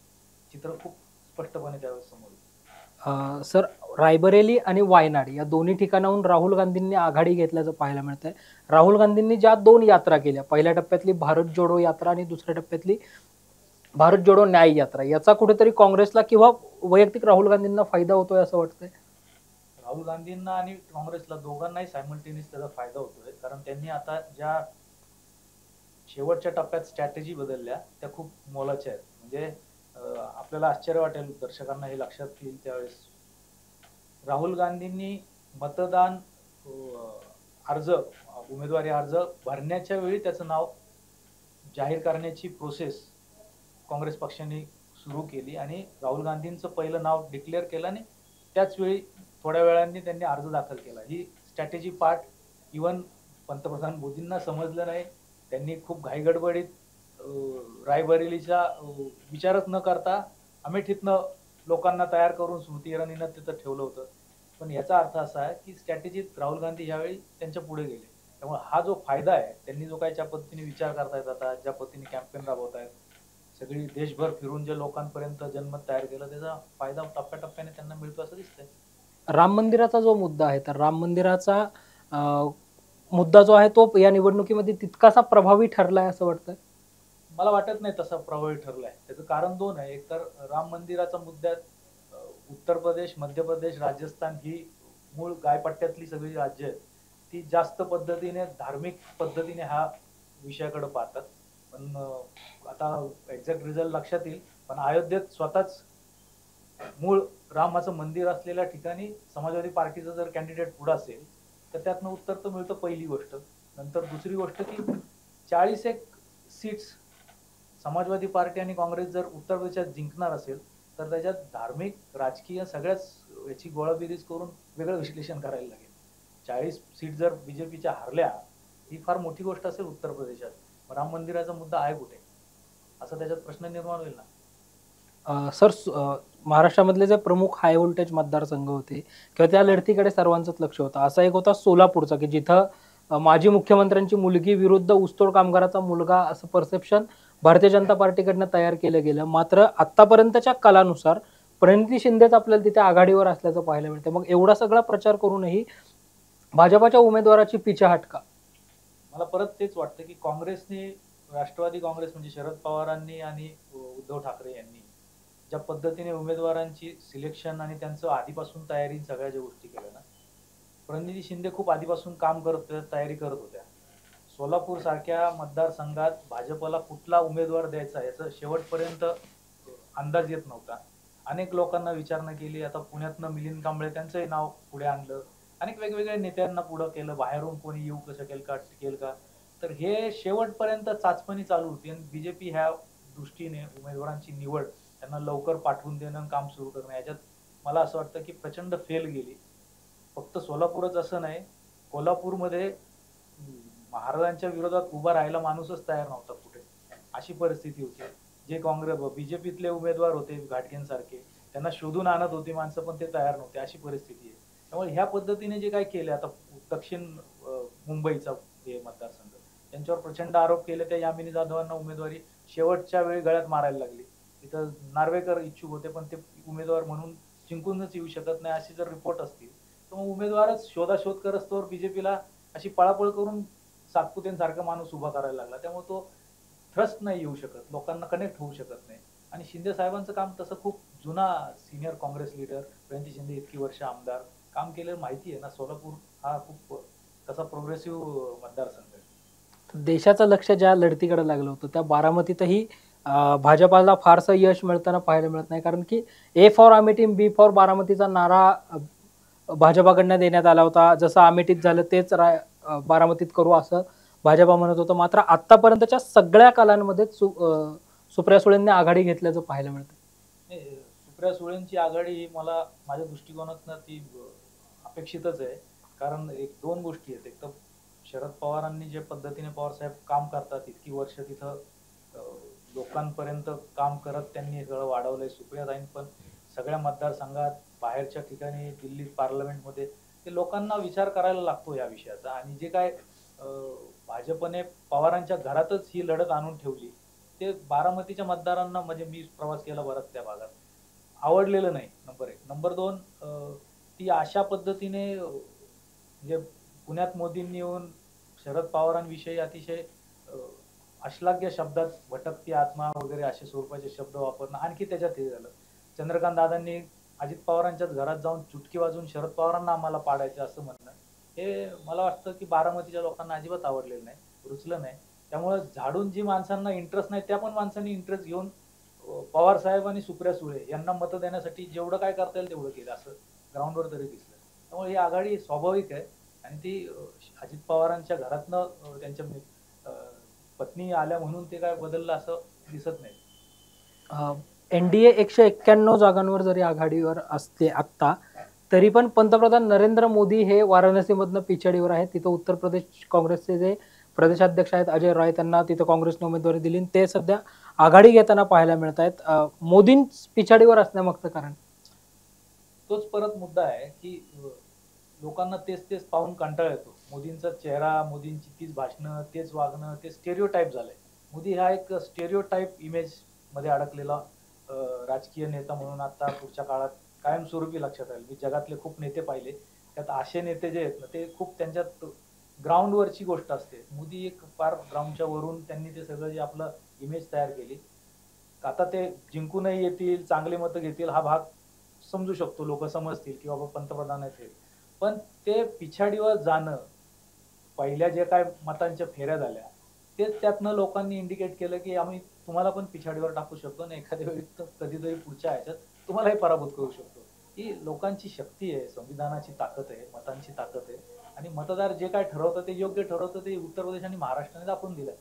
चित्र खूप स्पष्टपणे त्यावेळेस समोर येईल. सर, रायबरेली आणि वायनाड या दोन्ही ठिकाणाहून राहुल गांधींनी आघाडी घेतल्याचं पाहायला मिळतंय. राहुल गांधींनी ज्या 2 यात्रा केल्या, पहिल्या टप्प्यातली भारत जोडो यात्रा आणि दुसऱ्या टप्प्यातली भारत जोडो न्याय यात्रा, याचा कुठेतरी काँग्रेसला किंवा वैयक्तिक राहुल गांधींना फायदा होतोय असं वाटतंय? राहुल गांधींना आणि काँग्रेसला दोघांनाही सायमल्टेनियस त्याचा फायदा होतोय. कारण त्यांनी आता ज्या शेवटच्या टप्प्यात स्ट्रॅटेजी बदलल्या त्या खूप मोलाच्या आहेत. म्हणजे आपल्याला आश्चर्य वाटेल, दर्शकांना हे लक्षात येईल त्यावेळेस राहुल गांधींनी मतदान अर्ज, उमेदवारी अर्ज भरण्याच्या वेळी त्याचं नाव जाहीर करण्याची प्रोसेस काँग्रेस पक्षाने सुरू केली आणि राहुल गांधींचं पहिलं नाव डिक्लेअर केलं आणि त्याच वेळी थोड्या वेळांनी त्यांनी अर्ज दाखल केला. ही स्ट्रॅटेजी पार्ट इवन पंतप्रधान मोदींना समजलं नाही. त्यांनी खूप घाईगडबडीत रायबरेलीचा विचारच न करता अमेठीतनं लोकांना तयार करून स्मृती इराणीनं तिथं ठेवलं होतं. पण याचा अर्थ असा आहे की स्ट्रॅटेजीत राहुल गांधी यावेळी त्यांच्या पुढे गेले. त्यामुळे हा जो फायदा आहे, त्यांनी जो काही ज्या पद्धतीने विचार करतायत, आता ज्या पद्धतीने कॅम्पेन राबवत आहेत, सगळी देशभर फिरून जे लोकांपर्यंत जनमत तयार केलं, त्याचा फायदा टप्प्याटप्प्याने त्यांना मिळतो असं दिसतंय. राम मंदिराचा जो मुद्दा आहे, तर राम मंदिराचा मुद्दा जो आहे तो या निवडणुकीमध्ये तितकासा प्रभावी ठरलाय असं वाटतंय? मला वाटत नाही तसा प्रभावी ठरलाय. त्याचं कारण 2 आहे. एक तर राम मंदिराचा मुद्द्यात उत्तर प्रदेश, मध्य प्रदेश, राजस्थान ही मूळ गायपट्ट्यातली सगळी राज्य आहेत, ती जास्त पद्धतीने धार्मिक पद्धतीने हा विषयाकडे पाहतात. पण आता एक्झॅक्ट रिझल्ट लक्षात येईल. पण अयोध्येत स्वतःच मूळ रामाचं मंदिर असलेल्या ठिकाणी समाजवादी पार्टीचं जर कॅन्डिडेट पुढं असेल तर त्यातनं उत्तर तर मिळतं, पहिली गोष्ट. नंतर दुसरी गोष्ट की 40 सीट्स समाजवादी पार्टी आणि काँग्रेस जर उत्तर प्रदेशात जिंकणार असेल तर त्याच्यात धार्मिक, राजकीय सगळ्याच याची गोळाबेरीज करून वेगळं विश्लेषण करायला लागेल. 40 सीट जर बीजेपीच्या हरल्या ही फार मोठी गोष्ट असेल उत्तर प्रदेशात. राम मंदिराचा मुद्दा आहे कुठे, असं त्याच्यात प्रश्न निर्माण होईल ना. सर, महाराष्ट्रामधले जे प्रमुख हाय व्होल्टेज मतदारसंघ होते किंवा त्या लढतीकडे सर्वांचंच लक्ष होतं. असा एक होता सोलापूरचा की जिथं माजी मुख्यमंत्र्यांची मुलगी विरुद्ध ऊसतोड कामगाराचा मुलगा असं परसेप्शन भारतीय जनता पार्टीकडनं तयार केलं गेलं. मात्र आतापर्यंतच्या कालानुसार प्रणिती शिंदेच आपल्याला तिथे आघाडीवर असल्याचं पाहायला मिळतं. मग एवढा सगळा प्रचार करूनही भाजपाच्या उमेदवाराची पिछेहाट का? मला परत तेच वाटतं की काँग्रेसने, राष्ट्रवादी काँग्रेस म्हणजे शरद पवारांनी आणि उद्धव ठाकरे यांनी ज्या पद्धतीने उमेदवारांची सिलेक्शन आणि त्यांचं आधीपासून तयारी सगळ्या ज्या गोष्टी केल्या ना, प्रणिती शिंदे खूप आधीपासून काम करत होत्या, तयारी करत होत्या. सोलापूर सारख्या मतदारसंघात भाजपला कुठला उमेदवार द्यायचा याचा शेवटपर्यंत अंदाज येत नव्हता. अनेक लोकांना विचारणा केली. आता पुण्यातनं मिलिंद कांबळे त्यांचंही नाव पुढे आणलं. अनेक वेगवेगळ्या नेत्यांना पुढं केलं. बाहेरून कोणी येऊ शकेल का, टिकेल का, तर हे शेवटपर्यंत चाचपणी चालू होती. आणि बीजेपी ह्या दृष्टीने उमेदवारांची निवड त्यांना लवकर पाठवून देणं, काम सुरू करणं याच्यात मला असं वाटतं की प्रचंड फेल गेली. फक्त सोलापूरच असं नाही, कोल्हापूरमध्ये महाराजांच्या विरोधात उभा राहायला माणूसच तयार नव्हता कुठे, अशी परिस्थिती होती. जे काँग्रेस बीजेपीतले उमेदवार होते घाटगेंसारखे, त्यांना शोधून आणत होती माणसं, पण ते तयार नव्हते, अशी परिस्थिती आहे. त्यामुळे ह्या पद्धतीने जे काय केले, आता दक्षिण मुंबईचा हे मतदारसंघ, त्यांच्यावर प्रचंड आरोप केले. त्या यामिनी जाधवांना उमेदवारी शेवटच्या वेळी गळ्यात मारायला लागली. तिथं नार्वेकर इच्छुक होते, पण ते उमेदवार म्हणून जिंकूनच येऊ शकत नाही अशी जर रिपोर्ट असतील तर मग उमेदवारच शोधाशोध करस्तोवर बीजेपीला अशी पळापळ करून सातपुतेंसारखा माणूस उभा करायला लागला. त्यामुळे तो थ्रस्ट नाही येऊ शकत, लोकांना कनेक्ट होऊ शकत नाही. आणि शिंदे साहेबांचं काम तसं खूप जुना सिनियर काँग्रेस लीडर, प्रणिती शिंदे इतकी वर्ष आमदार काम केलेलं माहिती आहे ना. सोलापूर हा खूप तसा प्रोग्रेसिव्ह मतदारसंघ आहे. देशाचं लक्ष ज्या लढतीकडे लागलं होतं त्या बारामतीतही भाजपाला फारसं यश मिळताना पाहायला मिळत नाही. कारण की A for Amethi, B for बारामतीचा नारा भाजपाकडनं देण्यात आला होता. जसं अमेठीत झालं तेच बारामतीत करू असं भाजपा म्हणत होतं. मात्र आतापर्यंतच्या सगळ्या कालांमध्ये सुप्रिया सुळेंनी आघाडी घेतल्याचं पाहायला मिळतं. सुप्रिया सुळेंची आघाडी ही मला माझ्या दृष्टिकोनातनं ती अपेक्षितच आहे. कारण एक दोन गोष्टी आहेत. एक तर शरद पवारांनी जे पद्धतीने पवारसाहेब काम करतात, इतकी वर्ष तिथं लोकांपर्यंत काम करत त्यांनी सगळं वाढवलंय. सुप्रियाताईंनी पण सगळ्या मतदारसंघात, बाहेरच्या ठिकाणी, दिल्लीत पार्लमेंटमध्ये ते लोकांना विचार करायला लागतो या विषयाचा. आणि जे काय भाजपने पवारांच्या घरातच ही लढत आणून ठेवली ते बारामतीच्या मतदारांना, म्हणजे मी प्रवास केला बराच त्या भागात, आवडलेलं नाही. नंबर 1. नंबर 2, ती अशा पद्धतीने म्हणजे पुण्यात मोदींनी येऊन शरद पवारांविषयी अतिशय अश्लाघ्य शब्दात भटकती आत्मा वगैरे असे स्वरूपाचे शब्द वापरणं, आणखी त्याच्यात हे झालं. चंद्रकांत दादांनी अजित पवारांच्याच घरात जाऊन चुटकी वाजवून शरद पवारांना आम्हाला पाडायचं असं म्हणणं, हे मला वाटतं की बारामतीच्या लोकांना अजिबात आवडलेलं नाही, रुचलं नाही. त्यामुळे झाडून जी माणसांना इंटरेस्ट नाही त्या पण माणसांनी इंटरेस्ट घेऊन पवार साहेब आणि सुप्रिया सुळे यांना मतं देण्यासाठी जेवढं काय करता येईल तेवढं केलं, असं ग्राउंडवर तरी दिसलं. त्यामुळे ही आघाडी स्वाभाविक आहे. आणि ती अजित पवारांच्या घरातनं त्यांच्या पत्नी आल्या म्हणून ते काय बदललं असं दिसत नाही. एनडीए 191 जागांवर जरी आघाडीवर असते आत्ता, तरी पण पंतप्रधान नरेंद्र मोदी हे वाराणसीमधनं पिछाडीवर आहेत. तिथं उत्तर प्रदेश काँग्रेसचे जे प्रदेशाध्यक्ष आहेत अजय राय, त्यांना तिथं काँग्रेसने उमेदवारी दिली. ते सध्या आघाडी घेताना पाहायला मिळत आहेत. मोदी पिछाडीवर असण्यामागचं कारण तोच परत मुद्दा आहे की लोकांना तेच तेच पाहून कंटाळा येतो. मोदींचा चेहरा, मोदींची तीच भाषणं, तेच वागणं, ते स्टेरिओटाईप झालंय. मोदी हा एक स्टेरिओटाईप इमेज मध्ये अडकलेला राजकीय नेता म्हणून आता पुढच्या काळात कायमस्वरूपी लक्षात राहील. मी जगातले खूप नेते पाहिले, त्यात असे नेते जे आहेत ना ते खूप त्यांच्यात ग्राउंडवरची गोष्ट असते. मोदी एक फार ग्राउंडच्या वरून त्यांनी ते सगळं जे आपलं इमेज तयार केली. आता ते जिंकूनही येतील, चांगले मतं घेतील हा भाग समजू शकतो, लोक समजतील की बाबा पंतप्रधान आहेत. पण ते पिछाडीवर जाणं, पहिल्या जे काय मतांच्या फेऱ्या झाल्या तेच त्यातनं लोकांनी इंडिकेट केलं की आम्ही तुम्हाला पण पिछाडीवर टाकू शकतो आणि एखाद्या वेळी तर कधीतरी पुढच्या ह्याच्यात तुम्हालाही पराभूत करू शकतो. ही लोकांची शक्ती आहे, संविधानाची ताकद आहे, मतांची ताकद आहे आणि मतदार जे काय ठरवतं ते योग्य ठरवतं ते उत्तर प्रदेश आणि महाराष्ट्राने दाखवून दिलं.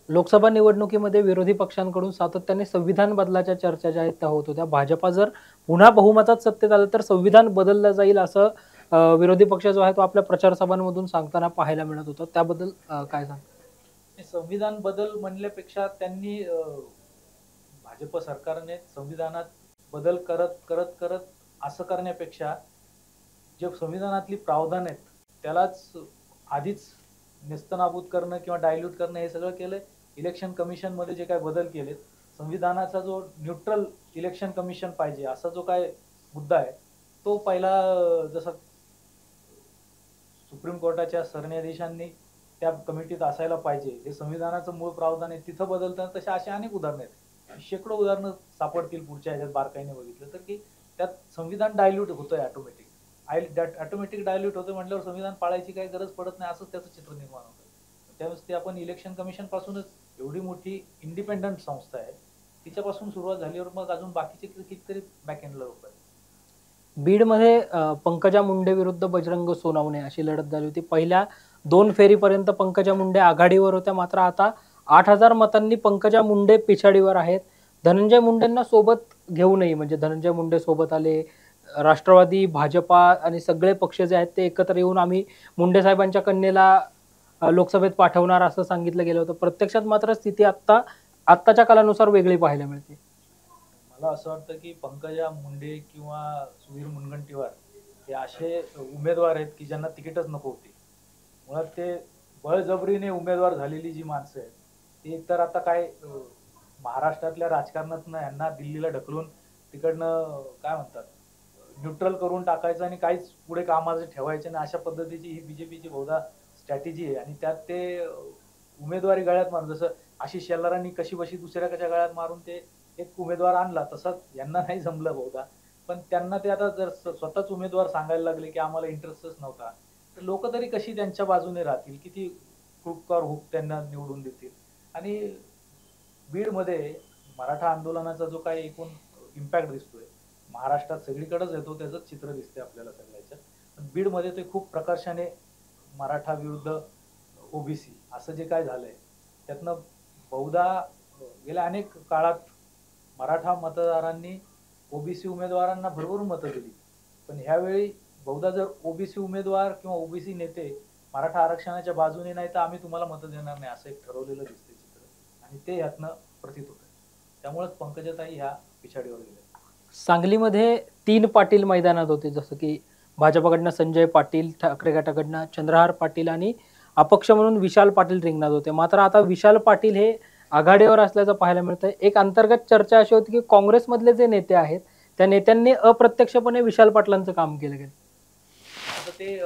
लोकसभा निवडणुकीमध्ये विरोधी पक्षांकडून सातत्याने संविधान बदलाच्या चर्चा ज्या आहेत त्या होत होत्या. भाजपा जर पुन्हा बहुमतात सत्तेत आलं तर संविधान बदललं जाईल असं विरोधी पक्ष जो आहे तो आपल्या प्रचार सभांमधून सांगताना पाहायला मिळत होतं. त्याबद्दल काय सांग? संविधान बदल म्हणल्यापेक्षा त्यांनी भाजप सरकारने संविधानात बदल करत करत करत असं करण्यापेक्षा जे संविधानातली प्रावधान आहेत त्यालाच आधीच नेस्तनाबूत करणं किंवा डायल्यूट करणं हे सगळं केलंय. इलेक्शन कमिशन मध्ये जे काय बदल केलेत, संविधानाचा जो न्यूट्रल इलेक्शन कमिशन पाहिजे असा जो काय मुद्दा आहे तो पहिला जसं सुप्रीम कोर्टाच्या सरन्यायाधीशांनी त्या कमिटीत असायला पाहिजे हे संविधानाचं मूळ प्रावधान आहे तिथं बदलतात. तशा अशा अनेक उदाहरणं आहेत, शेकडो उदाहरणं सापडतील पुढच्या ह्याच्यात बारकाईने बघितलं तर की त्यात संविधान डायल्यूट होतंय ऑटोमॅटिक. ऑटोमॅटिक डायल्यूट होतं म्हटल्यावर संविधान पाळायची काही गरज पडत नाही असंच त्याचं चित्र निर्माण होतं. त्यावेळेस ते आपण इलेक्शन कमिशन पासूनच एवढी मोठी इंडिपेंडंट संस्था आहे तिच्यापासून सुरुवात झाल्यावर मग अजून बाकीचे कितीतरी बॅकएंडला लोक आहेत. बीडमध्ये पंकजा मुंडे विरुद्ध बजरंग सोनवणे अशी लढत झाली होती. पहिल्या 2 फेरीपर्यंत पंकजा मुंडे आघाडीवर होत्या, मात्र आता 8,000 मतांनी पंकजा मुंडे पिछाडीवर आहेत. धनंजय मुंडेंना सोबत घेऊनही म्हणजे धनंजय मुंडे सोबत आले, राष्ट्रवादी, भाजपा आणि सगळे पक्ष जे आहेत ते एकत्र येऊन आम्ही मुंडे साहेबांच्या कन्येला लोकसभेत पाठवणार असं सांगितलं गेलं होतं. प्रत्यक्षात मात्र स्थिती आत्ताच्या कालानुसार वेगळी पाहायला मिळते. मला असं वाटतं की पंकजा मुंडे किंवा सुधीर मुनगंटीवार हे असे उमेदवार आहेत की ज्यांना तिकीटच नको होती. मुळात ते बळजबरीने उमेदवार झालेली जी माणसं आहेत ती एकतर आता काय महाराष्ट्रातल्या राजकारणातनं यांना दिल्लीला ढकलून तिकडनं काय म्हणतात न्यूट्रल करून टाकायचं आणि काहीच पुढे कामाचं ठेवायचं नाही अशा पद्धतीची ही बीजेपीची बहुधा स्ट्रॅटेजी आहे. आणि त्यात ते उमेदवारी गळ्यात मारून जसं आशिष शेलारांनी कशी बशी दुसऱ्या कशा गळ्यात मारून ते एक उमेदवार आणला तसंच यांना नाही जमलं बहुधा. पण त्यांना ते आता जर स्वतःच उमेदवार सांगायला लागले की आम्हाला इंटरेस्टच नव्हता तर लोक तरी कशी त्यांच्या बाजूने राहतील, किती हुकवर हुक त्यांना निवडून देतील. आणि बीडमध्ये मराठा आंदोलनाचा जो काही एकूण इम्पॅक्ट दिसतोय महाराष्ट्रात सगळीकडेच येतो त्याचंच चित्र दिसते आपल्याला सगळ्याच्या. पण बीडमध्ये ते खूप प्रकर्षाने मराठा विरुद्ध ओबीसी असं जे काय झालंय त्यातनं बहुधा गेल्या अनेक काळात मराठा मतदारांनी ओबीसी उमेदवारांना भरभरून मतं दिली. पण ह्यावेळी बहुधा जर ओबीसी उमेदवार किंवा ओबीसी नेते मराठा आरक्षणाच्या बाजूने नाही तर आम्ही तुम्हाला मतं देणार नाही असं एक ठरवलेलं दिसते चित्र आणि ते यातनं प्रतीत होतं. त्यामुळेच पंकजाताई ह्या पिछाडीवर गेल्या. सांगलीमध्ये 3 पाटील मैदानात होते, जसं की भाजपकडनं संजय पाटील, ठाकरे गटाकडनं चंद्रहार पाटील आणि अपक्ष म्हणून विशाल पाटील रिंगणात होते. मात्र आता विशाल पाटील हे आघाडीवर असल्याचं पाहायला मिळतंय. एक अंतर्गत चर्चा अशी होती की काँग्रेसमधले जे नेते आहेत त्या नेत्यांनी अप्रत्यक्षपणे विशाल पाटलांचं काम केलं गेलं. आता ते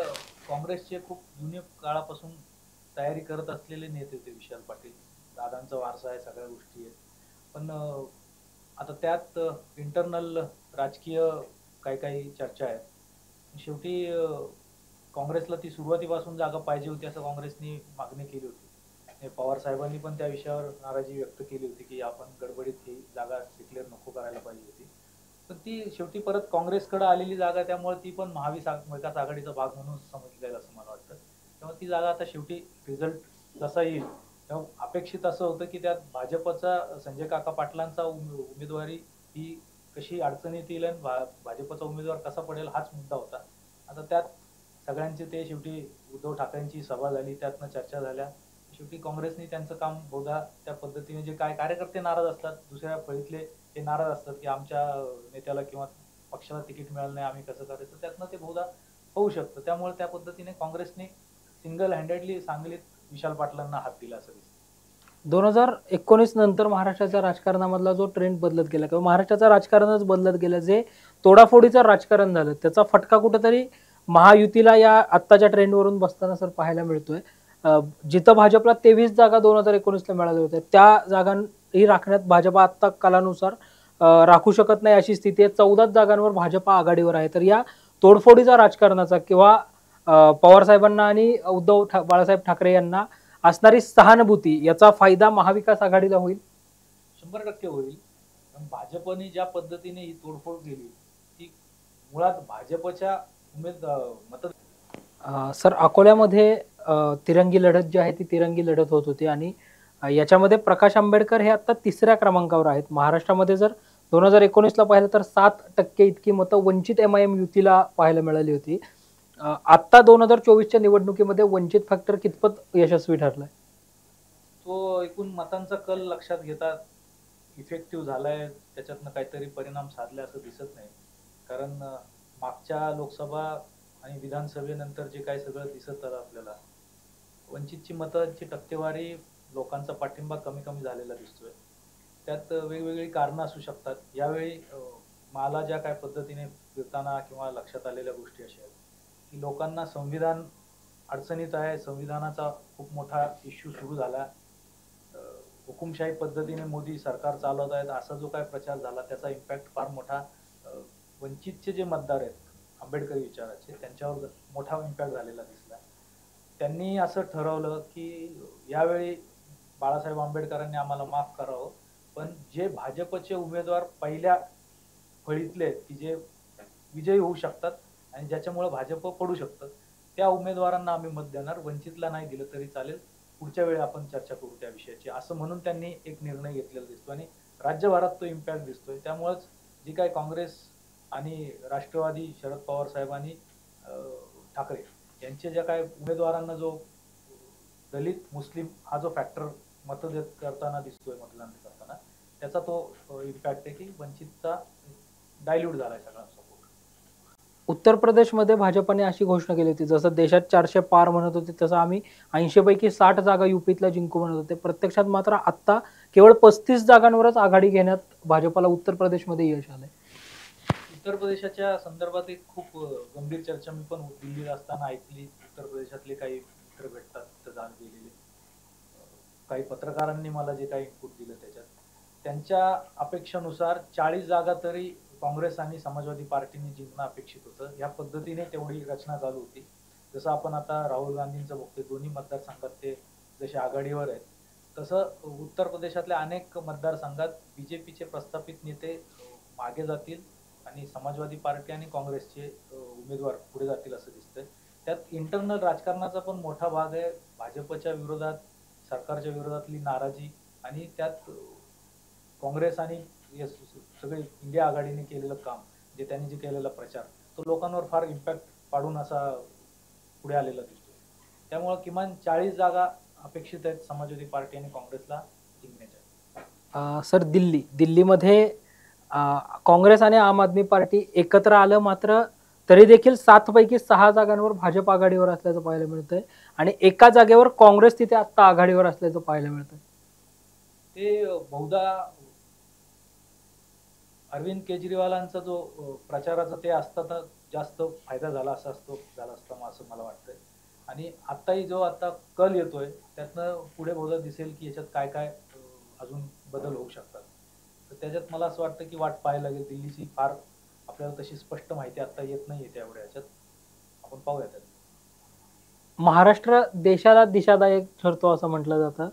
काँग्रेसचे खूप जुन्या काळापासून तयारी करत असलेले नेते होते विशाल पाटील. दादांचा वारसा आहे, सगळ्या गोष्टी आहेत. पण आता त्यात इंटरनल राजकीय काही चर्चा आहेत. शेवटी काँग्रेसला ती सुरुवातीपासून जागा पाहिजे होती असं काँग्रेसनी मागणी केली होती. पवार साहेबांनी पण त्या विषयावर नाराजी व्यक्त केली होती की आपण गडबडीत ही जागा डिक्लेअर नको करायला पाहिजे होती. पण ती शेवटी परत काँग्रेसकडे आलेली जागा त्यामुळे ती पण महाविकास आघाडीचा भाग म्हणून समजली जाईल असं मला वाटतं. तेव्हा ती जागा आता शेवटी रिझल्ट जसा येईल तेव्हा अपेक्षित असं होतं की त्यात भाजपचा संजय काका पाटलांचा उमेदवारी ही कशी अडचणीत येईल आणि भाजपचा उमेदवार कसा पडेल हाच मुद्दा होता. आता त्यात सगळ्यांचे ते शेवटी उद्धव ठाकरेंची सभा झाली, त्यातनं चर्चा झाल्या. शेवटी काँग्रेसने त्यांचं काम बहुधा त्या पद्धतीने जे काय कार्यकर्ते नाराज असतात दुसऱ्या फळीतले ते नाराज असतात की आमच्या नेत्याला किंवा पक्षाला तिकीट मिळालं नाही आम्ही कसं करायचं त्यातनं ते बहुधा होऊ शकतं. त्यामुळे त्या पद्धतीने काँग्रेसने सिंगल हँडेडली सांगलीत विशाल पाटलांना हात दिला असं दिसतं. 2019 नंतर महाराष्ट्राच्या राजकारणामधला जो ट्रेंड बदलत गेला किंवा महाराष्ट्राचं राजकारणच बदलत गेलं, जे तोडाफोडीचं राजकारण झालं त्याचा फटका कुठेतरी महायुतीला या आत्ताच्या ट्रेंडवरून बसताना सर पाहायला मिळतोय. जिथं भाजपला 23 जागा 2019ला मिळाल्या होत्या त्या जागांही राखण्यात भाजप आत्ता कालानुसार राखू शकत नाही अशी स्थिती आहे. 14 जागांवर भाजप आघाडीवर आहे. तर या तोडफोडीचा राजकारणाचा किंवा पवार साहेबांना आणि बाळासाहेब ठाकरे यांना असणारी सहानुभूती याचा फायदा महाविकास आघाडीला होईल? 100% होईल. कारण भाजपने ज्या पद्धतीने ही तोडफोड केली ती मुळात भाजपच्या मत सर, अकोल्यामध्ये तिरंगी लढत जी आहे ती तिरंगी लढत होत होती आणि याच्यामध्ये प्रकाश आंबेडकर हे आता 3ऱ्या क्रमांकावर आहेत. महाराष्ट्रामध्ये जर 2019ला पाहिलं तर 7% इतकी मतं वंचित MIM युतीला पाहायला मिळाली होती. आत्ता 2024च्या निवडणुकीमध्ये वंचित फॅक्टर कितपत यशस्वी ठरलाय? तो एकूण मतांचा कल लक्षात घेता इफेक्टिव्ह झालाय, त्याच्यातनं काहीतरी परिणाम साधले असं दिसत नाही. कारण मागच्या लोकसभा आणि विधानसभेनंतर जे काही सगळं दिसत आलं आपल्याला, वंचितची मतांची टक्केवारी, लोकांचा पाठिंबा कमी कमी झालेला दिसतोय. त्यात वेगवेगळी कारणं असू शकतात. यावेळी मला ज्या काय पद्धतीने फिरताना किंवा लक्षात आलेल्या गोष्टी अशा आहेत की लोकांना संविधान अडचणीत आहे, संविधानाचा खूप मोठा इश्यू सुरू झाला, हुकुमशाही पद्धतीने मोदी सरकार चालवत आहेत असा जो काय प्रचार झाला त्याचा इम्पॅक्ट फार मोठा वंचितचे जे मतदार आहेत आंबेडकरी विचाराचे त्यांच्यावर मोठा इम्पॅक्ट झालेला दिसला. त्यांनी असं ठरवलं की यावेळी बाळासाहेब आंबेडकरांनी आम्हाला माफ करावं, पण जे भाजपचे उमेदवार पहिल्या फळीतले आहेत की जे विजयी होऊ शकतात आणि ज्याच्यामुळे भाजप पडू शकतं त्या उमेदवारांना आम्ही मत देणार, वंचितला नाही दिलं तरी चालेल, पुढच्या वेळी आपण चर्चा करू त्या विषयाची, असं म्हणून त्यांनी एक निर्णय घेतलेला दिसतो आणि राज्यभरात तो इम्पॅक्ट दिसतोय. त्यामुळेच जी काय काँग्रेस आणि राष्ट्रवादी शरद पवार साहेबांनी ठाकरे यांचे ज्या काय उमेदवारांना जो दलित मुस्लिम हा जो फॅक्टर मत देत करताना दिसतोय मतदान करताना, त्याचा तो इम्पॅक्ट आहे की वंचितचा डायल्यूट झालाय सगळा सपोर्ट. उत्तर प्रदेशमध्ये भाजपने अशी घोषणा केली होती, जसं देशात 400 पार म्हणत होते तसं आम्ही 80 पैकी 60 जागा युपीतल्या जिंकू म्हणत होते. प्रत्यक्षात मात्र आता केवळ 35 जागांवरच आघाडी घेण्यात भाजपला उत्तर प्रदेशमध्ये यश आलंय. उत्तर प्रदेशाच्या संदर्भात एक खूप गंभीर चर्चा मी पण दिल्लीत असताना ऐकली. उत्तर प्रदेशातले काही मित्र भेटतात तिथं जाण गेलेले, काही पत्रकारांनी मला जे काही इनपुट दिलं त्याच्यात त्यांच्या अपेक्षेनुसार 40 जागा तरी काँग्रेस आणि समाजवादी पार्टीने जिंकणं अपेक्षित होतं. या पद्धतीने तेवढी रचना चालू होती. जसं आपण आता राहुल गांधींचं बघतोय, दोन्ही मतदारसंघात ते जसे आघाडीवर आहेत, तसं उत्तर प्रदेशातल्या अनेक मतदारसंघात बीजेपीचे प्रस्थापित नेते मागे जातील आणि समाजवादी पार्टी आणि काँग्रेसचे उमेदवार पुढे जातील असं दिसतंय. त्यात इंटरनल राजकारणाचा पण मोठा भाग आहे. भाजपच्या विरोधात, सरकारच्या विरोधातली नाराजी आणि त्यात काँग्रेस आणि सगळे इंडिया आघाडीने केलेलं काम, जे त्यांनी जे केलेला प्रचार, तो लोकांवर फार इम्पॅक्ट पाडून असा पुढे आलेला दिसतो. त्यामुळे किमान 40 जागा अपेक्षित आहेत समाजवादी पार्टी आणि काँग्रेसला जिंकण्याच्या. सर, दिल्लीमध्ये काँग्रेस आणि आम आदमी पार्टी एकत्र आलं, मात्र तरी देखील 7 पैकी 6 जागांवर भाजप आघाडीवर असल्याचं पाहायला मिळतंय आणि एका जागेवर काँग्रेस तिथे आता आघाडीवर असल्याचं पाहायला मिळतंय. ते बहुधा अरविंद केजरीवालांचा जो प्रचाराचा ते असता तर जास्त फायदा झाला असता असं मला वाटतंय. आणि आत्ताही जो आता कल येतोय त्यातनं पुढे बहुधा दिसेल की याच्यात काय काय अजून बदल होऊ शकतात. तर त्याच्यात मला असं वाटतं की वाट पाहायला लागेल. दिल्लीची फार आपल्याला तशी स्पष्ट माहिती आता येत नाही येते एवढ्या याच्यात, आपण पाहूया त्यात. महाराष्ट्र देशाला दिशादायक ठरतो असं म्हटलं जातं,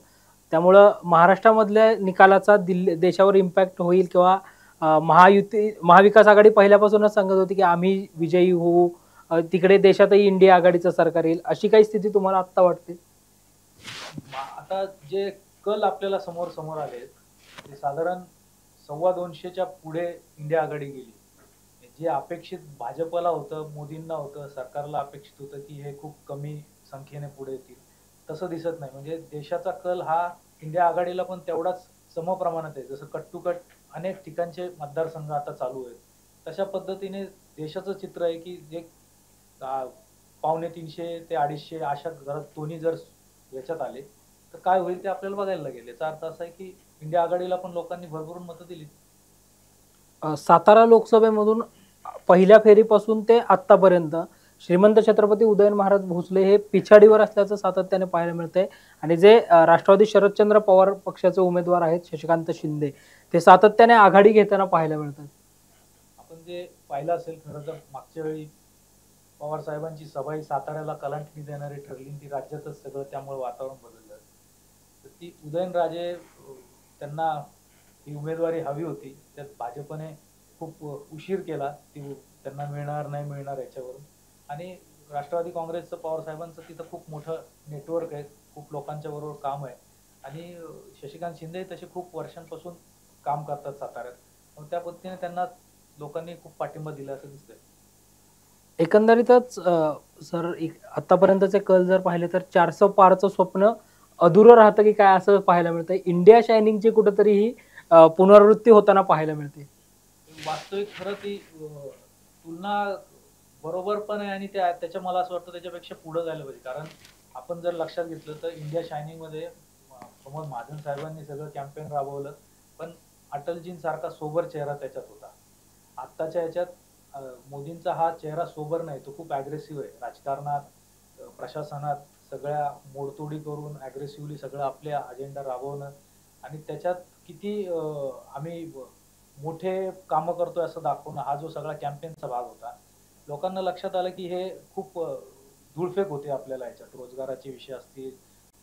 त्यामुळं महाराष्ट्रामधल्या निकालाचा देशावर इम्पॅक्ट होईल किंवा महाविकास आघाडी पहिल्यापासूनच सांगत होती की आम्ही विजयी होऊ, तिकडे देशातही इंडिया आघाडीचं सरकार येईल, अशी काही स्थिती तुम्हाला आत्ता वाटते? आता जे कल आपल्याला समोर आले ते साधारण 225च्या पुढे इंडिया आघाडी गेली. जे अपेक्षित भाजपला होतं, मोदींना होतं, सरकारला अपेक्षित होतं की हे खूप कमी संख्येने पुढे येतील, तसं दिसत नाही. म्हणजे देशाचा कल हा इंडिया आघाडीला पण तेवढाच समप्रमाणात आहे. जसं कट टू कट अनेक ठिकाणचे मतदारसंघ आता चालू आहेत, तशा पद्धतीने देशाचं चित्र आहे की जे 250 ते 250 अशा घरात दोन्ही जर याच्यात आले तर काय होईल ते आपल्याला बघायला लागेल. याचा अर्थ असा आहे की इंडिया आघाडीला पण लोकांनी भरभरून मतं दिली. सातारा लोकसभेमधून पहिल्या फेरीपासून ते आतापर्यंत श्रीमंत छत्रपती उदयन महाराज भोसले हे पिछाडीवर असल्याचं सातत्याने पाहायला मिळतंय आणि जे राष्ट्रवादी शरदचंद्र पवार पक्षाचे उमेदवार आहेत शशिकांत शिंदे, ते सातत्याने आघाडी घेताना पाहायला मिळतात. आपण जे पाहिलं असेल खरं तर मागच्या वेळी पवार साहेबांची सभा ही साताऱ्याला कलांटणी देणारी ठरली, ती राज्यातच सगळं त्यामुळे वातावरण बदललं. तर ती उदयनराजे त्यांना ही उमेदवारी हवी होती, त्यात भाजपने खूप उशीर केला, ती त्यांना मिळणार नाही मिळणार याच्यावरून. आणि राष्ट्रवादी काँग्रेसचं पवारसाहेबांचं तिथं खूप मोठं नेटवर्क आहे, खूप लोकांच्या बरोबर काम आहे. आणि शशिकांत शिंदे तसे खूप वर्षांपासून काम करतात साताऱ्यात, मग त्या पद्धतीने त्यांना लोकांनी खूप पाठिंबा दिला असं दिसतंय. एकंदरीतच सर आतापर्यंतचे कल जर पाहिले तर 400 पारचं स्वप्न अधुरं राहतं की काय असं पाहायला मिळतंय. इंडिया शायनिंगची कुठेतरी ही पुनरावृत्ती होताना पाहायला मिळते. वास्तविक खरं ती तुलना बरोबर पण आहे आणि त्याच्या मला असं वाटतं त्याच्यापेक्षा पुढे जायला पाहिजे. कारण आपण जर लक्षात घेतलं तर इंडिया शायनिंग मध्ये प्रमोद महाजन साहेबांनी सगळं कॅम्पेन राबवलं, पण अटलजींसारखा सोबर चेहरा त्याच्यात होता. आत्ताच्या याच्यात मोदींचा हा चेहरा सोबर नाही, तो खूप ॲग्रेसिव्ह आहे राजकारणात, प्रशासनात सगळ्या मोडतोडी करून ॲग्रेसिव्हली सगळं आपले अजेंडा राबवणं आणि त्याच्यात किती आम्ही मोठे कामं करतोय असं दाखवणं, हा जो सगळा कॅम्पेनचा भाग होता. लोकांना लक्षात आलं की हे खूप धूळफेक होते आपल्याला याच्यात. रोजगाराचे विषय असतील,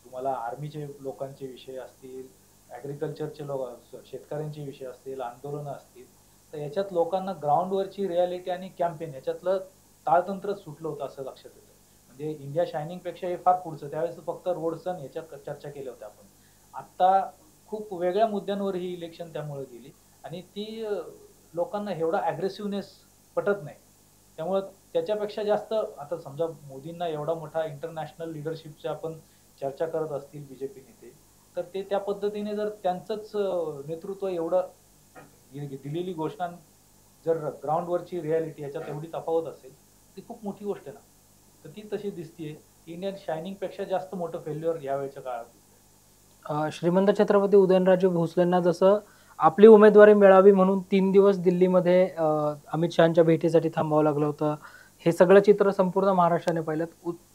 तुम्हाला आर्मीचे लोकांचे विषय असतील, ॲग्रिकल्चरचे लोक शेतकऱ्यांचे विषय असतील, आंदोलनं असतील, तर याच्यात लोकांना ग्राउंडवरची रियालिटी आणि कॅम्पेन याच्यातलं ताळतंत्रच सुटलं होतं असं लक्षात येतं. म्हणजे इंडिया शायनिंगपेक्षा हे फार पुढचं. त्यावेळेस फक्त रोडसन ह्याच्यात चर्चा केल्या होत्या आपण. आत्ता खूप वेगळ्या मुद्द्यांवर ही इलेक्शन त्यामुळे गेली आणि ती लोकांना एवढा ॲग्रेसिव्हनेस पटत नाही. त्यामुळं त्याच्यापेक्षा जास्त आता समजा मोदींना एवढा मोठा इंटरनॅशनल लिडरशिपच्या आपण चर्चा करत असतील बीजेपी नेते, तर ते त्या पद्धतीने जर त्यांचंच नेतृत्व एवढं दिलेली घोषणा जर ग्राउंडवरची रियालिटी याच्यात एवढी तफावत असेल, ती खूप मोठी गोष्ट आहे ना. तर ती तशी दिसतीये. इंडियन शायनिंगपेक्षा जास्त मोठं फेल्युअर यावेळेच्या काळात दिसतंय. श्रीमंत छत्रपती उदयनराजे भोसलेंना जसं आपली उमेदवारी मिळावी म्हणून 3 दिवस दिल्लीमध्ये अमित शहाच्या भेटीसाठी थांबावं लागलं होतं. हे सगळं चित्र संपूर्ण महाराष्ट्राने पाहिलं.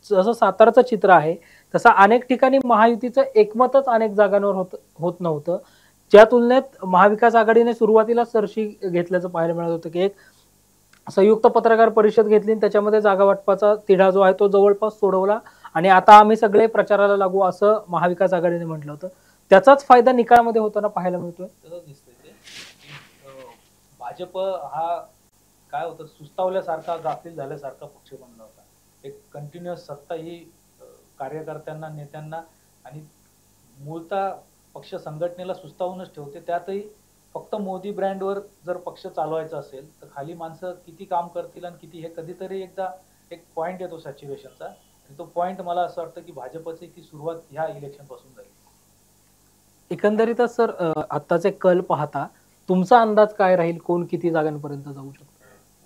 जसं सातारचं चित्र आहे तसं अनेक ठिकाणी महायुतीचं एकमतच अनेक जागांवर होत नव्हतं. ज्या तुलनेत महाविकास आघाडीने सुरुवातीला सरशी घेतल्याचं पाहायला मिळत होतं की एक संयुक्त पत्रकार परिषद घेतली आणि त्याच्यामध्ये जागा वाटपाचा तिढा जो आहे तो जवळपास सोडवला आणि आता आम्ही सगळे प्रचाराला लागू असं महाविकास आघाडीने म्हटलं होतं. त्याचाच फायदा निकालामध्ये होताना पाहायला मिळतोय. तसंच दिसतंय ते. भाजप हा काय होतं, सुस्तावल्यासारखा गाफील झाल्यासारखा पक्ष बनला होता. एक कंटिन्युअस सत्ता ही कार्यकर्त्यांना नेत्यांना आणि मूळतः पक्ष संघटनेला सुस्तावूनच ठेवते. त्यातही फक्त मोदी ब्रँडवर जर पक्ष चालवायचा असेल तर खाली माणसं किती काम करतील आणि किती, हे कधीतरी एकदा एक पॉईंट येतो सॅच्युरेशनचा आणि तो पॉईंट मला असं वाटतं की भाजपची ती सुरुवात ह्या इलेक्शन पासून झाली. एकंदरीतच सर आत्ताचे कल पाहता तुमचा अंदाज काय राहील, कोण किती जागांपर्यंत जाऊ शकतो?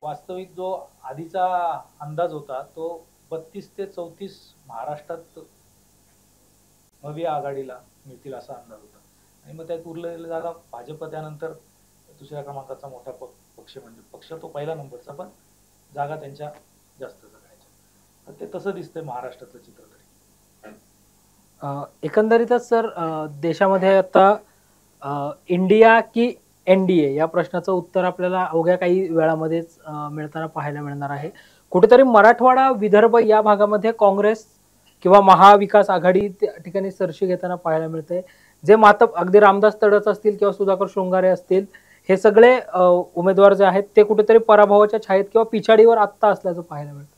वास्तविक जो आधीचा अंदाज होता तो 32 ते 34 महाराष्ट्रात नवी आघाडीला मिळतील असा अंदाज होता आणि मग त्यात उरलेल्या जागा भाजप त्यानंतर दुसऱ्या क्रमांकाचा मोठा पक्ष म्हणजे पक्ष तो पहिला नंबरचा, पण जागा त्यांच्या जास्त जगण्याच्या. तर ते तसं दिसतंय महाराष्ट्रातलं चित्र तरी. एकंदरीतच सर देशामध्ये आता इंडिया की NDA या प्रश्नाचं उत्तर आपल्याला अवघ्या काही वेळामध्येच मिळताना पाहायला मिळणार आहे. कुठेतरी मराठवाडा विदर्भ या भागामध्ये काँग्रेस किंवा महाविकास आघाडी त्या ठिकाणी सरशी घेताना पाहायला मिळते. जे मातब अगदी रामदास तडस असतील किंवा सुधाकर शृंगारे असतील, हे सगळे उमेदवार जे आहेत ते कुठेतरी पराभवाच्या छायेत किंवा पिछाडीवर आत्ता असल्याचं पाहायला मिळतं.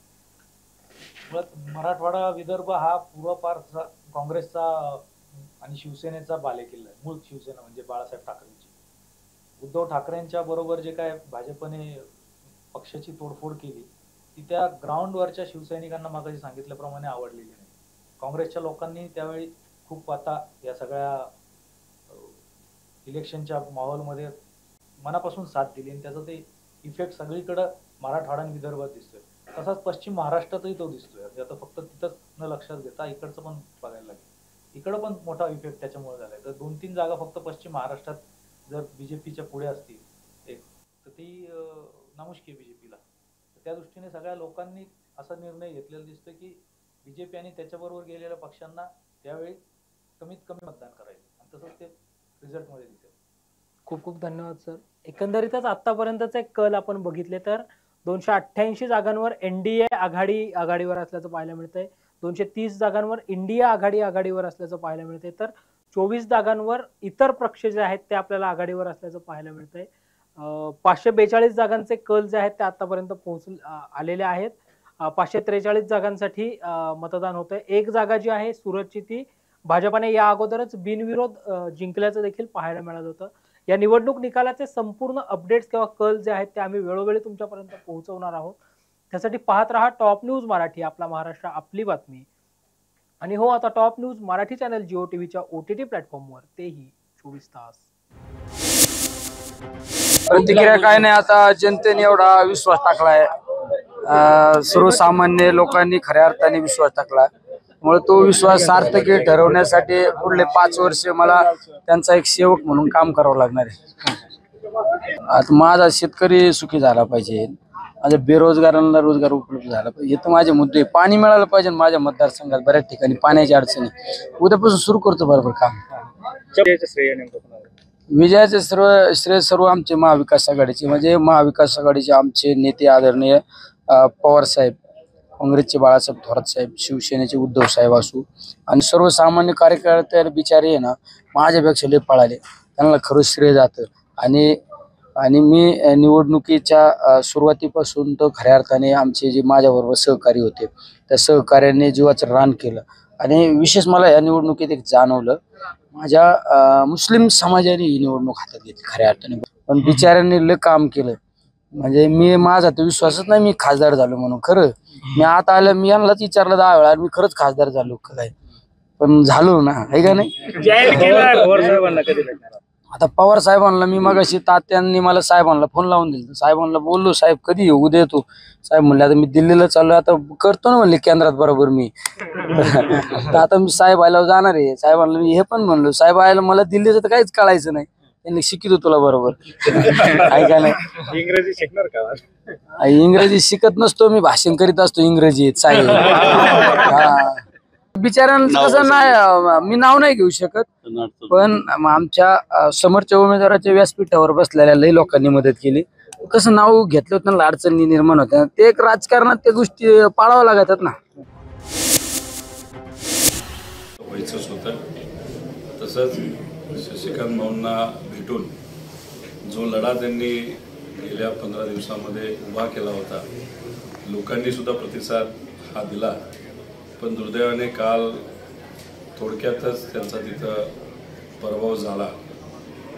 मराठवाडा विदर्भ हा पूर्वापार काँग्रेसचा आणि शिवसेनेचा बालेकिल्ला आहे. मूळ शिवसेना म्हणजे बाळासाहेब ठाकरेंची. उद्धव ठाकरेंच्या बरोबर जे काय भाजपने पक्षाची तोडफोड केली ती त्या ग्राउंडवरच्या शिवसैनिकांना मागाशी सांगितल्याप्रमाणे आवडलेली नाही. काँग्रेसच्या लोकांनी त्यावेळी खूप आता या सगळ्या इलेक्शनच्या माहोलमध्ये मनापासून साथ दिली आणि त्याचा ते इफेक्ट सगळीकडं मराठवाडा आणि विदर्भात दिसतोय. तसाच पश्चिम महाराष्ट्रातही तो दिसतोय. आता फक्त तिथंच न लक्षात घेता इकडचं पण बघायला लागेल. इकडं पण मोठा इफेक्ट त्याच्यामुळे झालाय. तर 2-3 जागा फक्त पश्चिम महाराष्ट्रात जर बीजेपीच्या पुढे असतील एक तर ती नामुष्की आहे बीजेपीला. त्या दृष्टीने सगळ्या लोकांनी असा निर्णय घेतलेला दिसतोय की बीजेपी आणि त्याच्याबरोबर गेलेल्या पक्षांना त्यावेळी कमीत कमी मतदान करायचं आणि तसंच ते रिझल्टमध्ये दिसेल. खूप खूप धन्यवाद सर. एकंदरीतच आतापर्यंतचे कल आपण बघितले तर 288 जागांवर NDA आघाडीवर असल्याचं पाहायला मिळतंय. 230 जागांवर इंडिया आघाडीवर असल्याचं पाहायला मिळतंय. तर 24 जागांवर इतर पक्ष जे आहेत ते आपल्याला आघाडीवर असल्याचं पाहायला मिळतंय. 542 जागांचे कल जे आहेत ते आतापर्यंत आलेले आहेत. 543 जागांसाठी मतदान होतंय. एक जागा जी आहे सुरतची ती भाजपाने या अगोदरच बिनविरोध जिंकल्याचं देखील पाहायला मिळालं होतं. या निवडणूक निकालाचे संपूर्ण अपडेट्स किंवा कल जे आहेत ते आम्ही वेळोवेळी तुमच्यापर्यंत पोहोचवणार आहोत. त्यासाठी पाहत रहा टॉप न्यूज मराठी, आपला महाराष्ट्र आपली बातमी. आणि हो, आता top news Marathi channel Jio टीव्हीच्या OTT प्लॅटफॉर्मवर, तेही 24 तास. प्रतिक्रिया काय नाही, आता जनतेने एवढा विश्वास टाकलाय, सर्वसामान्य लोकांनी खऱ्या अर्थाने विश्वास टाकला, त्यामुळे तो विश्वास सार्थक ठरवण्यासाठी पुढले 5 वर्ष मला त्यांचा एक सेवक म्हणून काम करावं लागणार आहे. आता माझा शेतकरी सुखी झाला पाहिजे, माझ्या बेरोजगारांना रोजगार उपलब्ध झाला पाहिजे, हे तर माझे मुद्दे. पाणी मिळालं पाहिजे, माझ्या मतदारसंघात बऱ्याच ठिकाणी पाण्याची अडचणी. उद्यापासून सुरू करतो बरोबर काम. विजयाचे श्रेय सर्व आमचे महाविकास आघाडीचे, म्हणजे महाविकास आघाडीचे आमचे नेते आदरणीय पवार साहेब, काँग्रेसचे बाळासाहेब थोरात साहेब, शिवसेनेचे उद्धव साहेब असू, आणि सर्वसामान्य कार्यकर्ते बिचारे आहे ना, माझ्यापेक्षा लय पळाले, त्यांना खरंच श्रेय जातं. आणि मी निवडणुकीच्या सुरुवातीपासून तर खऱ्या अर्थाने आमचे जे माझ्याबरोबर सहकारी होते त्या सहकार्याने जीवाचं रान केलं. आणि विशेष मला या निवडणुकीत एक जाणवलं, माझ्या मुस्लिम समाजाने ही निवडणूक हातात घेतली खऱ्या अर्थाने, पण बिचाऱ्यांनी लय काम केलं. म्हणजे माझा तर विश्वासच नाही मी खासदार झालो म्हणून. खरं मी आता आलं, मी यांनाच विचारलं 10 वेळा, मी खरंच खासदार झालो काय, पण झालो ना, आहे का नाही. आता पवार साहेबांना मी मगाशी तात्यांनी मला साहेबांना फोन लावून दिला, साहेबांना बोललो, साहेब कधी येऊ, उद्या येतो. साहेब म्हणले आता मी दिल्लीला चाललो, आता करतो ना म्हणले केंद्रात बरोबर मी. तर आता मी साहेब आल्यावर जाणार आहे. साहेबांना मी हे पण म्हणलो, साहेब आयला मला दिल्लीचं तर काहीच कळायचं नाही, त्यांनी शिकितो तुला बरोबर, आहे का नाही. इंग्रजी शिकणार का? इंग्रजी शिकत नसतो मी, भाषण करीत असतो इंग्रजीत साहेब. बिचाऱ्यांचं कसं नाही, मी नाव नाही घेऊ शकत, पण आमच्या समोरच्या उमेदवाराच्या व्यासपीठावर बसलेल्या लई लोकांनी मदत केली. कसं नाव घेतलं त्यांना अडचणी निर्माण होत्या, ते एक राजकारणात त्या गोष्टी पाळाव्या लागतात ना. व्हायचंच होतं. तसंच शशिकांत भाऊंना भेटून जो लढा त्यांनी गेल्या 15 दिवसामध्ये उभा केला होता, लोकांनी सुद्धा प्रतिसाद हा दिला. पण दुर्दैवाने काल थोडक्यातच त्यांचा तिथं पराभव झाला.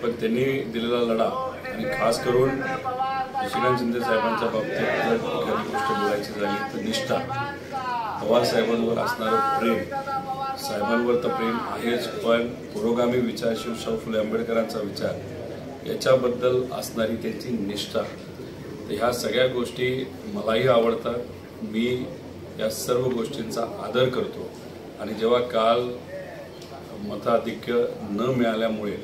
पण त्यांनी दिलेला लढा, आणि खास करून शशिकांत शिंदे साहेबांच्या बाबतीत जर एखादी गोष्ट बोलायची झाली तर निष्ठा, पवार साहेबांवर असणारं प्रेम, साहेबांवर तर प्रेम आहेच, पण पुरोगामी विचार, शिवशाहू फुले आंबेडकरांचा विचार, याच्याबद्दल असणारी त्यांची निष्ठा, तर ह्या सगळ्या गोष्टी मलाही आवडतात. मी या सर्व गोष्टींचा आदर करतो. आणि जेव्हा काल मताधिक्य न मिळाल्यामुळे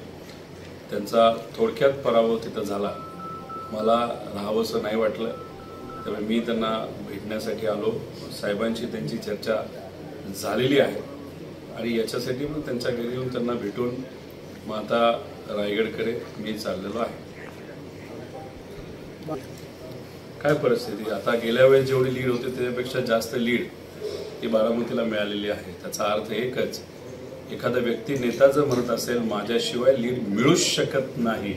त्यांचा थोडक्यात पराभव तिथं झाला, मला राहावंसं नाही वाटलं. त्यामुळे मी त्यांना भेटण्यासाठी आलो. साहेबांशी त्यांची चर्चा झालेली आहे, आणि याच्यासाठी मग त्यांच्या घरी येऊन त्यांना भेटून मग आता रायगडकडे मी चाललेलो आहे. काय परिस्थिती, आता गेल्या वेळेस जेवढी लीड होती त्याच्यापेक्षा जास्त लीड ही बारामतीला मिळालेली आहे. त्याचा अर्थ एकच, एखादा व्यक्ती नेता जर म्हणत असेल माझ्याशिवाय लीड मिळूच शकत नाही,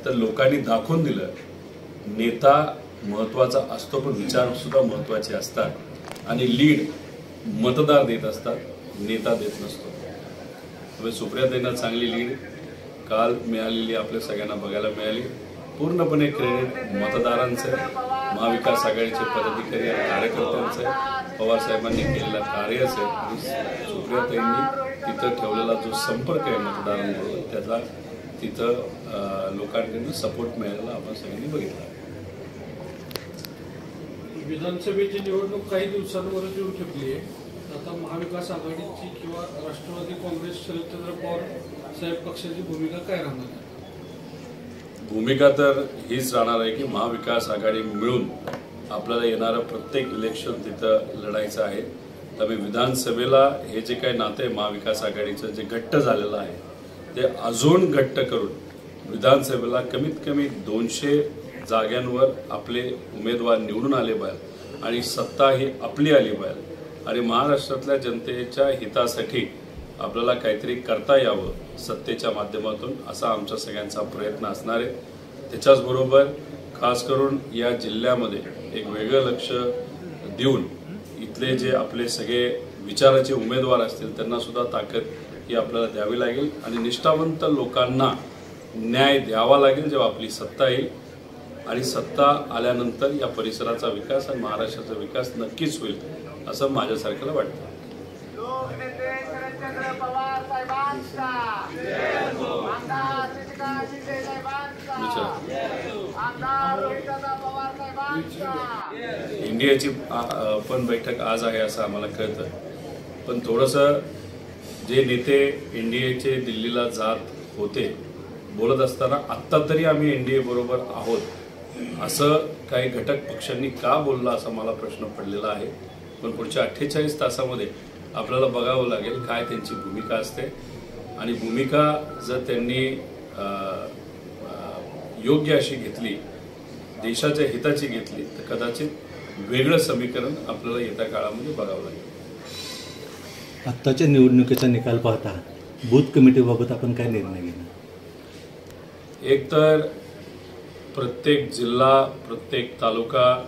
तर लोकांनी दाखवून दिलं नेता महत्त्वाचा असतो, पण विचार सुद्धा महत्त्वाचे असतात. आणि लीड मतदार देत असतात, नेता देत नसतो. त्यामुळे सुप्रियाताईंना चांगली लीड काल मिळालेली आपल्या सगळ्यांना बघायला मिळाली. पूर्णपणे क्रेडिट मतदारांचं, महाविकास आघाडीचे पदाधिकारी आणि कार्यकर्त्यांचं, पवारसाहेबांनी केलेलं कार्यच आहे. आणि सुप्रियाताईंनी तिथं ठेवलेला जो संपर्क आहे मतदारांबरोबर, त्याचा तिथं लोकांकडून सपोर्ट मिळालेला आपण सगळ्यांनी बघितला. विधानसभेची निवडणूक काही दिवसांवरच येऊन ठेवली आहे. आता महाविकास आघाडीची किंवा राष्ट्रवादी काँग्रेस, शरदचंद्र पवार साहेब पक्षाची भूमिका काय राहणार आहे? भूमिका तर हीच राहणार आहे की महाविकास आघाडी मिळून आपल्याला येणारं प्रत्येक इलेक्शन तिथं लढायचं आहे. त्यामुळे विधानसभेला हे जे काही नाते महाविकास आघाडीचं जे घट्ट झालेलं आहे ते अजून घट्ट करून विधानसभेला कमीत कमी 200 जाग्यांवर आपले उमेदवार निवडून आले पाहिजे आणि सत्ता ही आपली आली पाहिजे. आणि महाराष्ट्रातल्या जनतेच्या हितासाठी आपल्याला काहीतरी करता यावं सत्तेच्या माध्यमातून, असा आमचा सगळ्यांचा प्रयत्न असणार आहे. त्याच्याचबरोबर खास करून या जिल्ह्यामध्ये एक वेगळं लक्ष देऊन इथले जे आपले सगळे विचाराचे उमेदवार असतील त्यांना सुद्धा ताकद ही आपल्याला द्यावी लागेल आणि निष्ठावंत लोकांना न्याय द्यावा लागेल जेव्हा आपली सत्ता येईल. आणि सत्ता आल्यानंतर या परिसराचा विकास आणि महाराष्ट्राचा विकास नक्कीच होईल असं माझ्यासारख्याला वाटतं. इंडियाची पण बैठक आज आहे असं आम्हाला कळतं, पण थोडंसं जे नेते एनडीएचे दिल्लीला जात होते बोलत असताना आत्ता तरी आम्ही एनडीए बरोबर आहोत असं काही घटक पक्षांनी का बोलला असा मला प्रश्न पडलेला आहे. पण पुढच्या 48 तासामध्ये आपल्याला बघावं लागेल काय त्यांची भूमिका असते आणि भूमिका जर त्यांनी योग्य अशी घेतली, देशाच्या हिताची घेतली, तर कदाचित वेगळं समीकरण आपल्याला येत्या काळामध्ये बघावं लागेल. आत्ताच्या निवडणुकीचा निकाल पाहता बूथ कमिटीबाबत आपण काय निर्णय घेणार? एक तर प्रत्येक जिल्हा, प्रत्येक तालुका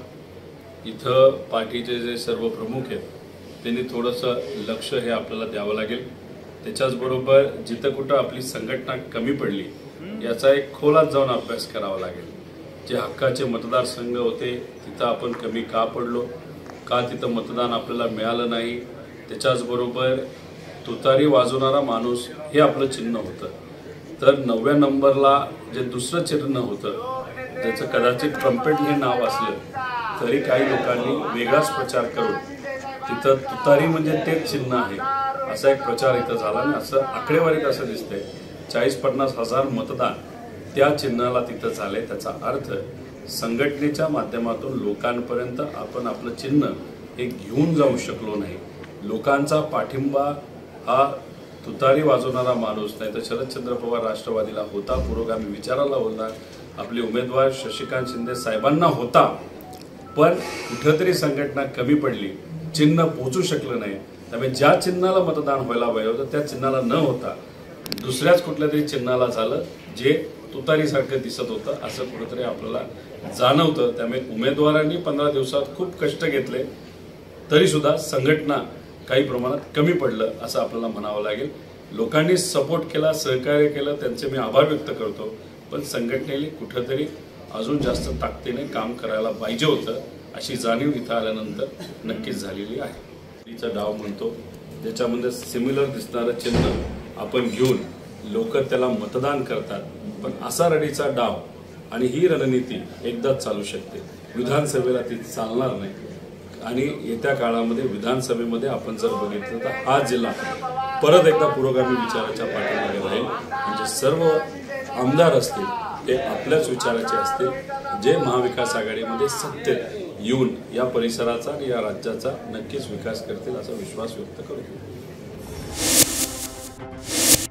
इथं पार्टीचे जे सर्व प्रमुख आहेत त्यांनी थोडंसं लक्ष हे आपल्याला द्यावं लागेल. त्याच्याचबरोबर जिथं कुठं आपली संघटना कमी पडली याचा एक खोलात जाऊन अभ्यास करावा लागेल. जे हक्काचे मतदारसंघ होते तिथं आपण कमी का पडलो, का तिथं मतदान आपल्याला मिळालं नाही. त्याच्याचबरोबर तुतारी वाजवणारा माणूस हे आपलं चिन्ह होतं, तर 9व्या नंबरला जे दुसरं चिन्ह होतं ज्याचं कदाचित ट्रम्पेट हे नाव असलं तरी काही लोकांनी वेगळाच प्रचार करून तिथं तुतारी म्हणजे तेच चिन्ह आहे असा एक प्रचार इथं झाला आणि असं आकडेवारीत असं दिसतंय 40-50 हजार मतदान त्या चिन्हाला तिथं झाले. त्याचा अर्थ संघटनेच्या माध्यमातून लोकांपर्यंत आपण आपलं चिन्ह हे घेऊन जाऊ शकलो नाही. लोकांचा पाठिंबा हा तुतारी वाजवणारा माणूस नाही तर शरदचंद्र पवार राष्ट्रवादीला होता, पुरोगामी विचाराला होता, आपले उमेदवार शशिकांत शिंदे साहेबांना होता, पण कुठेतरी संघटना कमी पडली, चिन्ह पोहोचू शकलं नाही. त्यामुळे ज्या चिन्हाला मतदान व्हायला पाहिजे होतं त्या चिन्हाला न होता दुसऱ्याच कुठल्या तरी चिन्हाला झालं जे तुतारीसारखं दिसत होतं असं कुठेतरी आपल्याला जाणवतं. त्यामुळे उमेदवारांनी 15 दिवसात खूप कष्ट घेतले तरी सुद्धा संघटना काही प्रमाणात कमी पडलं असं आपल्याला म्हणावं लागेल. लोकांनी सपोर्ट केला, सहकार्य केलं, त्यांचे मी आभार व्यक्त करतो, पण संघटनेने कुठंतरी अजून जास्त ताकदीने काम करायला पाहिजे होतं अशी जाणीव इथं आल्यानंतर नक्कीच झालेली आहे. चा डाव म्हणतो ज्याच्यामध्ये सिमिलर दिसणारं चिन्ह आपण घेऊन लोक त्याला मतदान करतात, पण असा रडीचा डाव आणि ही रणनीती एकदाच चालू शकते, विधानसभेला ती चालणार नाही. आणि येत्या काळामध्ये विधानसभेमध्ये आपण जर बघितलं तर हा जिल्हा परत एकदा पुरोगामी विचाराच्या पाठीमागे राहील. म्हणजे सर्व आमदार असतील ते आपल्याच विचाराचे असतील, जे महाविकास आघाडीमध्ये सत्तेत येऊन या परिसराचा आणि या राज्याचा नक्कीच विकास करतील असा विश्वास व्यक्त करतो.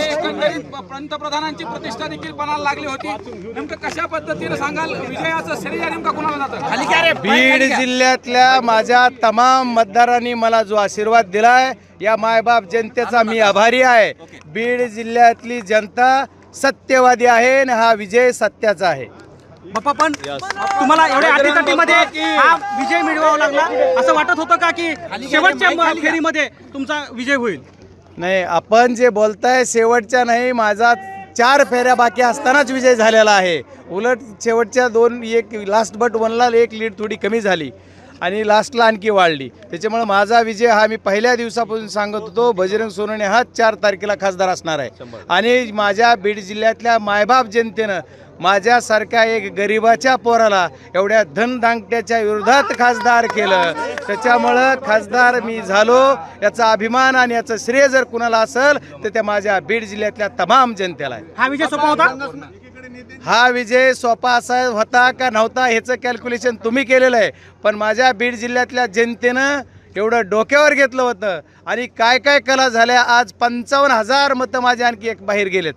एकंदरीत पंतप्रधानांची प्रतिष्ठा देखील पणाला लागली होती. नेमकं कशा पद्धतीने सांगाल, विजयाचं श्रेय नेमका कुणाला जातं? बीड जिल्ह्यातल्या माझ्या तमाम मतदारांनी मला जो आशीर्वाद दिलाय या मायबाप जनतेचा मी आभारी आहे. बीड जिल्ह्यातली जनता सत्यवादी आहे आणि हा विजय सत्याचा आहे. बाप्पा, पण तुम्हाला एवढ्या अटीतटीमध्ये हा विजय मिळवावा लागला असं वाटत होतं का की शेवटच्या फेरीमध्ये तुमचा विजय होईल? नाही, आपण जे बोलताय शेवटच्या नाही, माझा 4 फेऱ्या बाकी असतानाच विजय झालेला आहे. उलट शेवटच्या 1 लास्ट बट 1ला एक लीड थोडी कमी झाली आणि लास्टला आणखी वाढली. त्याच्यामुळे माझा विजय हा मी पहिल्या दिवसापासून सांगत होतो, बजरंग सोनवणे हा 4 तारखेला खासदार असणार आहे. आणि माझ्या बीड जिल्ह्यातल्या मायबाप जनतेनं माझ्यासारख्या एक गरिबाच्या पोराला एवढ्या धनदांगट्याच्या विरोधात खासदार केलं. त्याच्यामुळं खासदार मी झालो याचा अभिमान आणि याचं श्रेय जर कुणाला असेल तर त्या माझ्या बीड जिल्ह्यातल्या तमाम जनतेला आहे. हा विजय सोपा होता? हा विजय सोपा असा होता का नव्हता ह्याचं कॅल्क्युलेशन तुम्ही केलेलं आहे, पण माझ्या बीड जिल्ह्यातल्या जनतेनं एवढं डोक्यावर घेतलं होतं आणि काय काय कला झाल्या. आज 55,000 मतं माझे आणखी एक बाहेर गेलेत,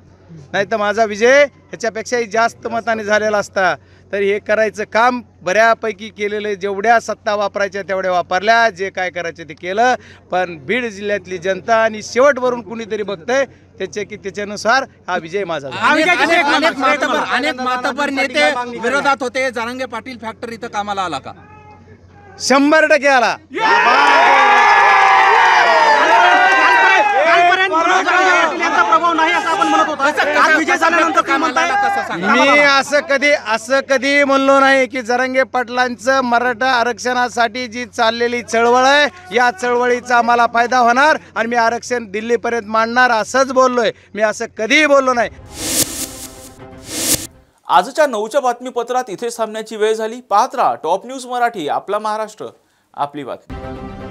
नाही तर माझा विजय ह्याच्यापेक्षाही जास्त मताने झालेला असता. तर हे करायचं काम बऱ्यापैकी केलेलं आहे. जेवढ्या सत्ता वापरायच्या तेवढ्या वापरल्या, जे काय करायचं ते केलं. पण बीड जिल्ह्यातली जनता आणि शेवटवरून कुणीतरी बघतंय त्याच्यानुसार हा विजय माझा झाला. अनेक मातबर नेते विरोधात होते. जरांगे पाटील फॅक्टरी इथं कामाला आला का? 100% आला. मी असं कधी म्हणलो नाही की जरांगे पाटलांचं मराठा आरक्षणासाठी जी चाललेली चळवळ आहे, या चळवळीचा आम्हाला फायदा होणार आणि मी आरक्षण दिल्लीपर्यंत मांडणार असंच बोललोय. मी असं कधीही बोललो नाही. आजच्या 9च्या बातमीपत्रात इथेच थांबण्याची वेळ झाली. पाहत राहा टॉप न्यूज मराठी. आपला महाराष्ट्र, आपली बातमी.